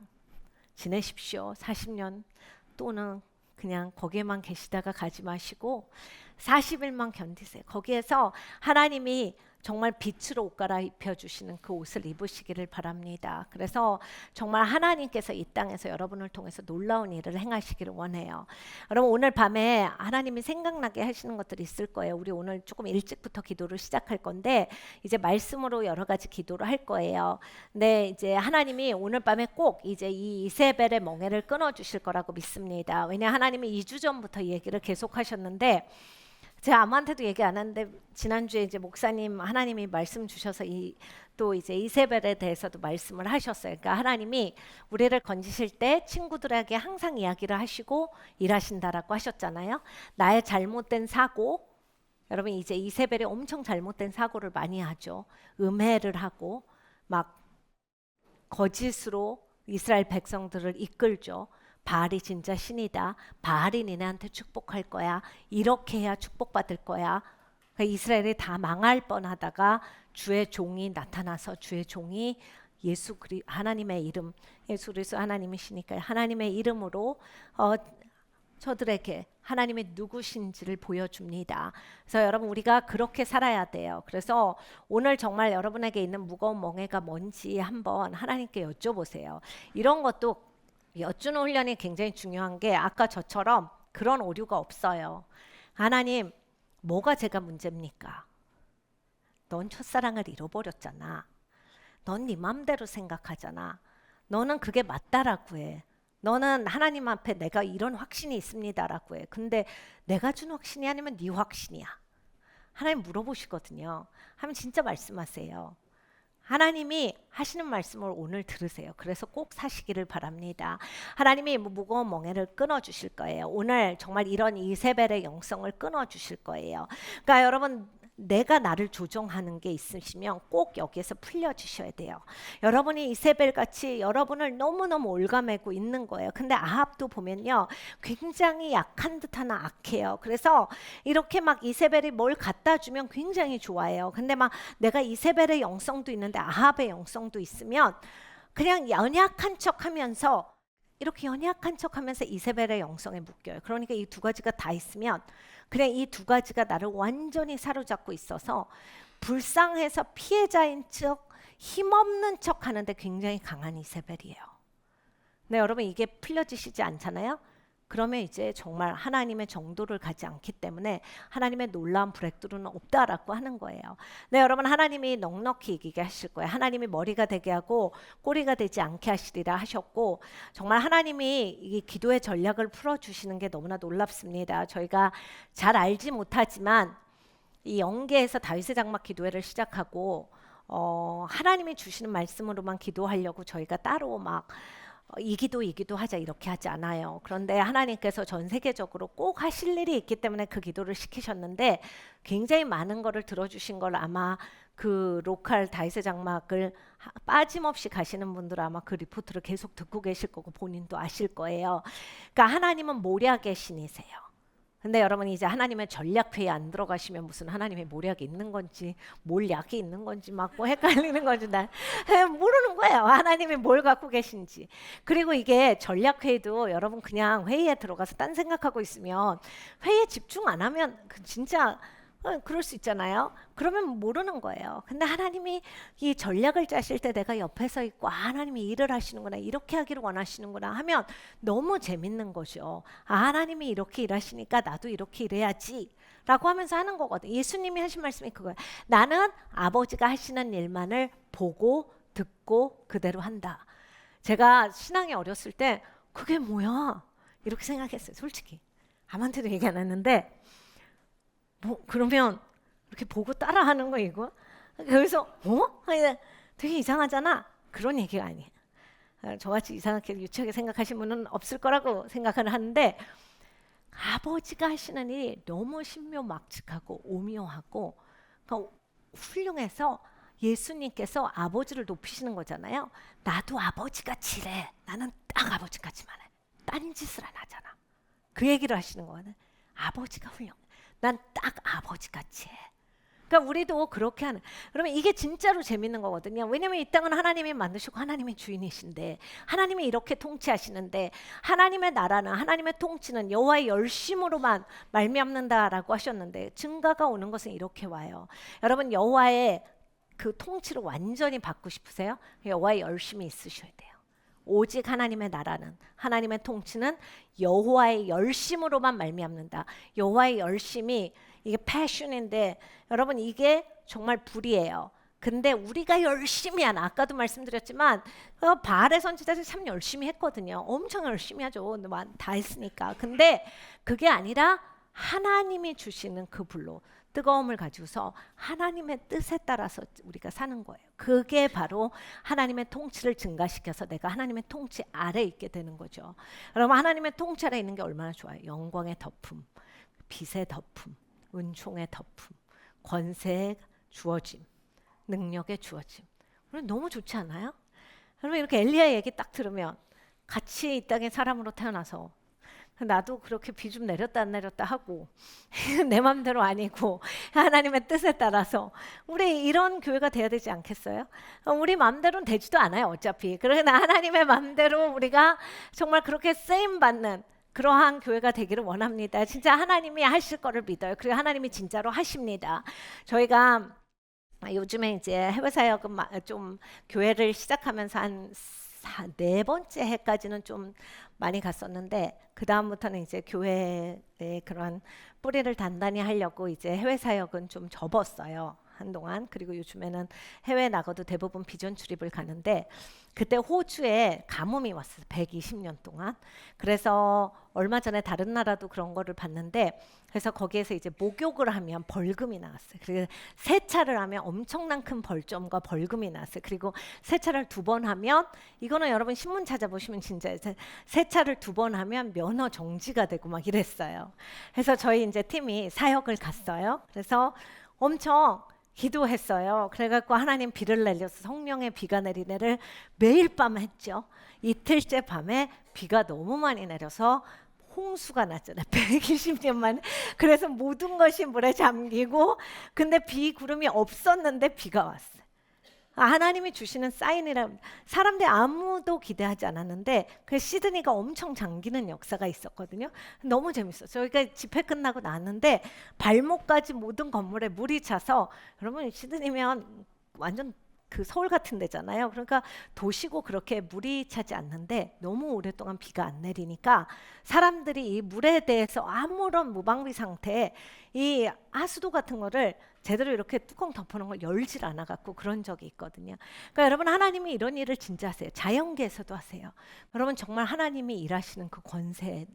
지내십시오. 40년 또는 그냥 거기에만 계시다가 가지 마시고 40일만 견디세요. 거기에서 하나님이 정말 빛으로 옷 갈아입혀 주시는 그 옷을 입으시기를 바랍니다. 그래서 정말 하나님께서 이 땅에서 여러분을 통해서 놀라운 일을 행하시기를 원해요. 여러분 오늘 밤에 하나님이 생각나게 하시는 것들이 있을 거예요. 우리 오늘 조금 일찍부터 기도를 시작할 건데 이제 말씀으로 여러 가지 기도를 할 거예요. 근데 이제 하나님이 오늘 밤에 꼭 이제 이 이세벨의 멍에를 끊어 주실 거라고 믿습니다. 왜냐 하나님이 2주 전부터 이 얘기를 계속하셨는데 제가 아무한테도 얘기 안 하는데 지난주에 이제 목사님 하나님이 말씀 주셔서 또 이제 이세벨에 대해서도 말씀을 하셨어요. 그러니까 하나님이 우리를 건지실 때 친구들에게 항상 이야기를 하시고 일하신다라고 하셨잖아요. 나의 잘못된 사고, 여러분 이제 이세벨이 엄청 잘못된 사고를 많이 하죠. 음해를 하고 막 거짓으로 이스라엘 백성들을 이끌죠. 바알이 진짜 신이다. 바알이 니네한테 축복할 거야. 이렇게 해야 축복받을 거야. 그러니까 이스라엘이 다 망할 뻔하다가 주의 종이 나타나서 주의 종이 하나님의 이름, 예수 그리스도 하나님이시니까 하나님의 이름으로 저들에게 하나님의 누구신지를 보여줍니다. 그래서 여러분 우리가 그렇게 살아야 돼요. 그래서 오늘 정말 여러분에게 있는 무거운 멍에가 뭔지 한번 하나님께 여쭤보세요. 이런 것도 여쭈는 훈련이 굉장히 중요한 게 아까 저처럼 그런 오류가 없어요. 하나님, 뭐가 제가 문제입니까? 넌 첫사랑을 잃어버렸잖아. 넌 네 맘대로 생각하잖아. 너는 그게 맞다라고 해. 너는 하나님 앞에 내가 이런 확신이 있습니다라고 해. 근데 내가 준 확신이 아니면 네 확신이야. 하나님 물어보시거든요. 하면 진짜 말씀하세요. 하나님이 하시는 말씀을 오늘 들으세요. 그래서 꼭 사시기를 바랍니다. 하나님이 무거운 멍에를 끊어주실 거예요. 오늘 정말 이런 이세벨의 영성을 끊어주실 거예요. 그러니까 여러분 내가 나를 조종하는 게 있으시면 꼭 여기에서 풀려주셔야 돼요. 여러분이 이세벨같이 여러분을 너무너무 올가매고 있는 거예요. 근데 아합도 보면요 굉장히 약한 듯하나 악해요. 그래서 이렇게 막 이세벨이 뭘 갖다 주면 굉장히 좋아해요. 근데 막 내가 이세벨의 영성도 있는데 아합의 영성도 있으면 그냥 연약한 척하면서 이렇게 연약한 척하면서 이세벨의 영성에 묶여요. 그러니까 이 두 가지가 다 있으면 그냥 이 두 가지가 나를 완전히 사로잡고 있어서 불쌍해서 피해자인 척 힘없는 척 하는데 굉장히 강한 이세벨이에요. 근데 여러분 이게 풀려지시지 않잖아요. 그러면 이제 정말 하나님의 정도를 가지 않기 때문에 하나님의 놀라운 브레이크스루는 없다라고 하는 거예요. 네, 여러분 하나님이 넉넉히 이기게 하실 거예요. 하나님이 머리가 되게 하고 꼬리가 되지 않게 하시리라 하셨고 정말 하나님이 이 기도의 전략을 풀어주시는 게 너무나 놀랍습니다. 저희가 잘 알지 못하지만 이 영계에서 다윗의 장막 기도회를 시작하고 하나님이 주시는 말씀으로만 기도하려고 저희가 따로 막 이 기도 하자 이렇게 하지 않아요. 그런데 하나님께서 전 세계적으로 꼭 하실 일이 있기 때문에 그 기도를 시키셨는데 굉장히 많은 거를 들어주신 걸 아마 그 로컬 다윗의 장막을 빠짐없이 가시는 분들 아마 그 리포트를 계속 듣고 계실 거고 본인도 아실 거예요. 그러니까 하나님은 모략의 신이세요. 근데 여러분 이제 하나님의 전략회의에 안 들어가시면 무슨 하나님의 모략이 있는 건지 몰약이 있는 건지 막 뭐 헷갈리는 건지 난 모르는 거예요. 하나님이 뭘 갖고 계신지. 그리고 이게 전략회의도 여러분 그냥 회의에 들어가서 딴 생각하고 있으면 회의에 집중 안 하면 진짜 그럴 수 있잖아요. 그러면 모르는 거예요. 근데 하나님이 이 전략을 짜실 때 내가 옆에 서 있고 하나님이 일을 하시는구나 이렇게 하기를 원하시는구나 하면 너무 재밌는 거죠. 하나님이 이렇게 일하시니까 나도 이렇게 일해야지 라고 하면서 하는 거거든요. 예수님이 하신 말씀이 그거예요. 나는 아버지가 하시는 일만을 보고 듣고 그대로 한다. 제가 신앙이 어렸을 때 그게 뭐야 이렇게 생각했어요. 솔직히 아무한테도 얘기 안 했는데 그러면 이렇게 보고 따라하는 거 이거? 그래서 되게 이상하잖아. 그런 얘기가 아니에요. 저같이 이상하게 유치하게 생각하신 분은 없을 거라고 생각을 하는데 아버지가 하시는 일이 너무 신묘막측하고 오묘하고 그러니까 훌륭해서 예수님께서 아버지를 높이시는 거잖아요. 나도 아버지같이래. 나는 딱 아버지같이만 해. 딴 짓을 안 하잖아. 그 얘기를 하시는 거는 아버지가 훌륭해. 난 딱 아버지같이 해. 그러니까 우리도 그렇게 하는. 그러면 이게 진짜로 재밌는 거거든요. 왜냐면 이 땅은 하나님이 만드시고 하나님이 주인이신데 하나님이 이렇게 통치하시는데 하나님의 나라는 하나님의 통치는 여호와의 열심으로만 말미암는다라고 하셨는데 증가가 오는 것은 이렇게 와요. 여러분 여호와의 그 통치를 완전히 받고 싶으세요? 여호와의 열심이 있으셔야 돼요. 오직 하나님의 나라는 하나님의 통치는 여호와의 열심으로만 말미암는다. 여호와의 열심이 이게 패션인데 여러분 이게 정말 불이에요. 근데 우리가 열심히 하나 아까도 말씀드렸지만 바알의 선지자들 참 열심히 했거든요. 엄청 열심히 하죠. 다 했으니까. 근데 그게 아니라 하나님이 주시는 그 불로 뜨거움을 가지고서 하나님의 뜻에 따라서 우리가 사는 거예요. 그게 바로 하나님의 통치를 증가시켜서 내가 하나님의 통치 아래 있게 되는 거죠. 여러분 하나님의 통치 아래 있는 게 얼마나 좋아요. 영광의 덮음, 빛의 덮음, 은총의 덮음, 권세의 주어짐, 능력의 주어짐. 너무 좋지 않아요? 여러분 이렇게 엘리야 얘기 딱 들으면 같이 이 땅에 사람으로 태어나서 나도 그렇게 비 좀 내렸다 안 내렸다 하고 내 맘대로 아니고 하나님의 뜻에 따라서 우리 이런 교회가 돼야 되지 않겠어요? 우리 맘대로는 되지도 않아요 어차피. 그러나 하나님의 맘대로 우리가 정말 그렇게 쓰임 받는 그러한 교회가 되기를 원합니다. 진짜 하나님이 하실 거를 믿어요. 그리고 하나님이 진짜로 하십니다. 저희가 요즘에 이제 해외 사역은 좀 교회를 시작하면서 한 4번째 해까지는 좀 많이 갔었는데 그 다음부터는 이제 교회의 그런 뿌리를 단단히 하려고 이제 해외 사역은 좀 접었어요. 한동안. 그리고 요즘에는 해외 나가도 대부분 비전 출입을 가는데 그때 호주에 가뭄이 왔어요. 120년 동안. 그래서 얼마 전에 다른 나라도 그런 거를 봤는데 그래서 거기에서 이제 목욕을 하면 벌금이 나왔어요. 그리고 세차를 하면 엄청난 큰 벌점과 벌금이 나왔어요. 그리고 세차를 2번 하면 이거는 여러분 신문 찾아보시면 진짜 세차를 2번 하면 면허 정지가 되고 막 이랬어요. 그래서 저희 이제 팀이 사역을 갔어요. 그래서 엄청 기도했어요. 그래갖고 하나님 비를 내려서 성령의 비가 내리네를 매일 밤 했죠. 이틀째 밤에 비가 너무 많이 내려서 홍수가 났잖아요. 120년 만에. 그래서 모든 것이 물에 잠기고 근데 비 구름이 없었는데 비가 왔어요. 하나님이 주시는 사인이라 사람들이 아무도 기대하지 않았는데 그 시드니가 엄청 잠기는 역사가 있었거든요. 너무 재밌어요. 저희가 집회 끝나고 나왔는데 발목까지 모든 건물에 물이 차서 여러분 시드니면 완전 그 서울 같은 데잖아요. 그러니까 도시고 그렇게 물이 차지 않는데 너무 오랫동안 비가 안 내리니까 사람들이 이 물에 대해서 아무런 무방비 상태에 이 하수도 같은 거를 제대로 이렇게 뚜껑 덮어놓은 걸 열질 않아 갖고 그런 적이 있거든요. 그러니까 여러분 하나님이 이런 일을 진짜 하세요. 자연계에서도 하세요. 여러분 정말 하나님이 일하시는 그 권세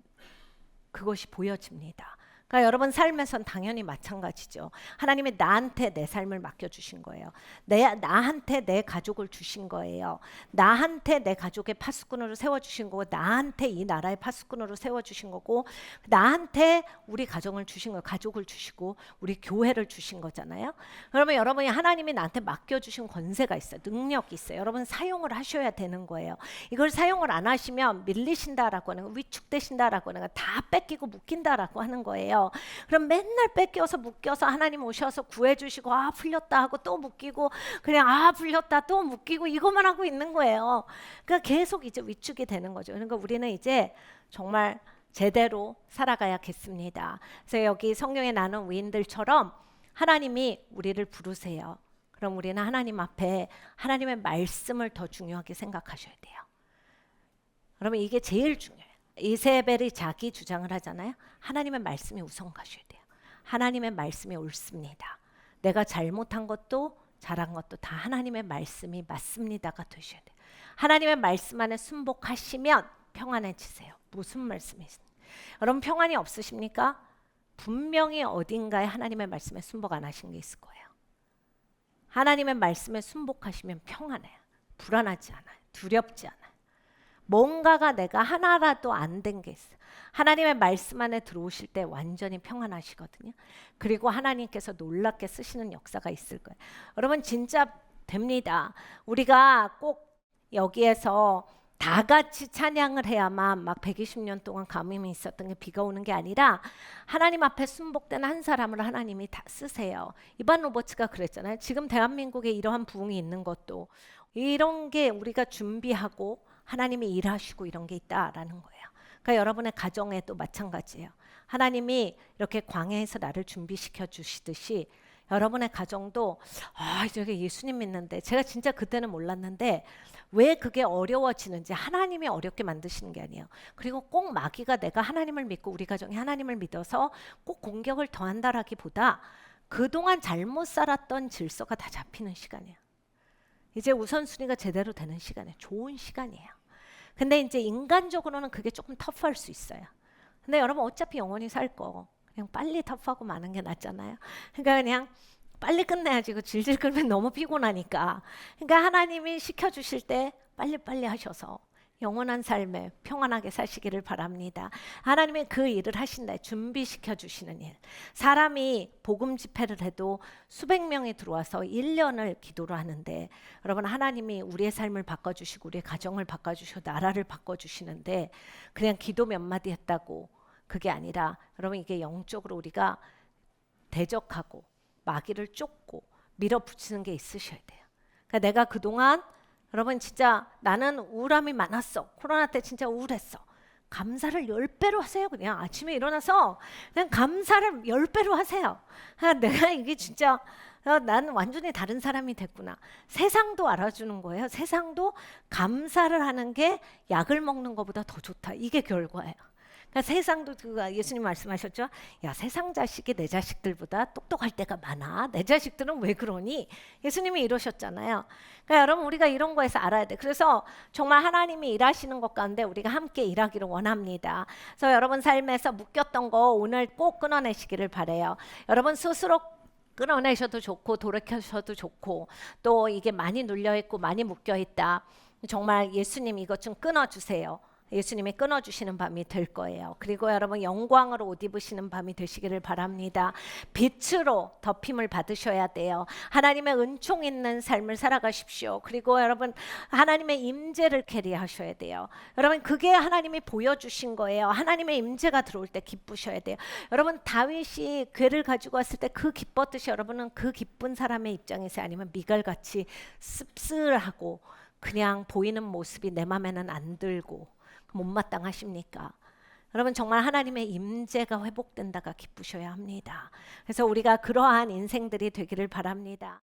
그것이 보여집니다. 그러니까 여러분 삶에선 당연히 마찬가지죠. 하나님이 나한테 내 삶을 맡겨주신 거예요. 나한테 내 가족을 주신 거예요. 나한테 내 가족의 파수꾼으로 세워주신 거고 나한테 이 나라의 파수꾼으로 세워주신 거고 나한테 우리 가정을 주신 거예요. 가족을 주시고 우리 교회를 주신 거잖아요. 그러면 여러분이 하나님이 나한테 맡겨주신 권세가 있어요. 능력이 있어요. 여러분 사용을 하셔야 되는 거예요. 이걸 사용을 안 하시면 밀리신다라고 하는 거, 위축되신다라고 하는 거, 다 뺏기고 묶인다라고 하는 거예요. 그럼 맨날 뺏겨서 묶여서 하나님 오셔서 구해주시고 풀렸다 하고 또 묶이고 그냥 풀렸다 또 묶이고 이것만 하고 있는 거예요. 그러니까 계속 이제 위축이 되는 거죠. 그러니까 우리는 이제 정말 제대로 살아가야겠습니다. 그래서 여기 성경에 나눈 위인들처럼 하나님이 우리를 부르세요. 그럼 우리는 하나님 앞에 하나님의 말씀을 더 중요하게 생각하셔야 돼요. 그러면 이게 제일 중요해요. 이세벨이 자기 주장을 하잖아요. 하나님의 말씀이 우선 가셔야 돼요. 하나님의 말씀이 옳습니다. 내가 잘못한 것도 잘한 것도 다 하나님의 말씀이 맞습니다가 되셔야 돼요. 하나님의 말씀 안에 순복하시면 평안해지세요. 무슨 말씀이세요? 여러분 평안이 없으십니까? 분명히 어딘가에 하나님의 말씀에 순복 안 하신 게 있을 거예요. 하나님의 말씀에 순복하시면 평안해요. 불안하지 않아요. 두렵지 않아요. 뭔가가 내가 하나라도 안 된 게 있어. 하나님의 말씀 안에 들어오실 때 완전히 평안하시거든요. 그리고 하나님께서 놀랍게 쓰시는 역사가 있을 거예요. 여러분 진짜 됩니다. 우리가 꼭 여기에서 다 같이 찬양을 해야만 막 120년 동안 가뭄이 있었던 게 비가 오는 게 아니라 하나님 앞에 순복된 한 사람을 하나님이 다 쓰세요. 이반 로버츠가 그랬잖아요. 지금 대한민국에 이러한 부흥이 있는 것도 이런 게 우리가 준비하고 하나님이 일하시고 이런 게 있다라는 거예요. 그러니까 여러분의 가정에도 마찬가지예요. 하나님이 이렇게 광야에서 나를 준비시켜 주시듯이 여러분의 가정도 저게 예수님 믿는데 제가 진짜 그때는 몰랐는데 왜 그게 어려워지는지 하나님이 어렵게 만드시는 게 아니에요. 그리고 꼭 마귀가 내가 하나님을 믿고 우리 가정이 하나님을 믿어서 꼭 공격을 더한다라기보다 그동안 잘못 살았던 질서가 다 잡히는 시간이에요. 이제 우선순위가 제대로 되는 시간이에요. 좋은 시간이에요. 근데 이제 인간적으로는 그게 조금 터프할 수 있어요. 근데 여러분 어차피 영원히 살 거 그냥 빨리 터프하고 마는 게 낫잖아요. 그러니까 그냥 빨리 끝내야지. 그 질질 끌면 너무 피곤하니까. 그러니까 하나님이 시켜주실 때 빨리빨리 하셔서 영원한 삶에 평안하게 사시기를 바랍니다. 하나님이 그 일을 하신다. 준비시켜 주시는 일. 사람이 복음 집회를 해도 수백 명이 들어와서 1년을 기도를 하는데 여러분 하나님이 우리의 삶을 바꿔주시고 우리의 가정을 바꿔주시고 나라를 바꿔주시는데 그냥 기도 몇 마디 했다고 그게 아니라 여러분 이게 영적으로 우리가 대적하고 마귀를 쫓고 밀어붙이는 게 있으셔야 돼요. 그러니까 내가 그동안 여러분 진짜 나는 우울함이 많았어. 코로나 때 진짜 우울했어. 감사를 10배로 하세요. 그냥 아침에 일어나서 그냥 감사를 10배로 하세요. 내가 이게 진짜 나는 완전히 다른 사람이 됐구나. 세상도 알아주는 거예요. 세상도 감사를 하는 게 약을 먹는 것보다 더 좋다. 이게 결과예요. 그러니까 세상도 예수님 말씀하셨죠. 야 세상 자식이 내 자식들보다 똑똑할 때가 많아. 내 자식들은 왜 그러니? 예수님이 이러셨잖아요. 그러니까 여러분 우리가 이런 거에서 알아야 돼. 그래서 정말 하나님이 일하시는 것 가운데 우리가 함께 일하기를 원합니다. 그래서 여러분 삶에서 묶였던 거 오늘 꼭 끊어내시기를 바래요. 여러분 스스로 끊어내셔도 좋고 돌이켜셔도 좋고 또 이게 많이 눌려있고 많이 묶여있다. 정말 예수님 이것 좀 끊어주세요. 예수님이 끊어주시는 밤이 될 거예요. 그리고 여러분 영광으로 옷 입으시는 밤이 되시기를 바랍니다. 빛으로 덮임을 받으셔야 돼요. 하나님의 은총 있는 삶을 살아가십시오. 그리고 여러분 하나님의 임재를 캐리하셔야 돼요. 여러분 그게 하나님이 보여주신 거예요. 하나님의 임재가 들어올 때 기쁘셔야 돼요. 여러분 다윗이 궤를 가지고 왔을 때 그 기뻤듯이 여러분은 그 기쁜 사람의 입장에서 아니면 미갈같이 씁쓸하고 그냥 보이는 모습이 내 맘에는 안 들고 못마땅하십니까? 여러분 정말 하나님의 임재가 회복된다가 기쁘셔야 합니다. 그래서 우리가 그러한 인생들이 되기를 바랍니다.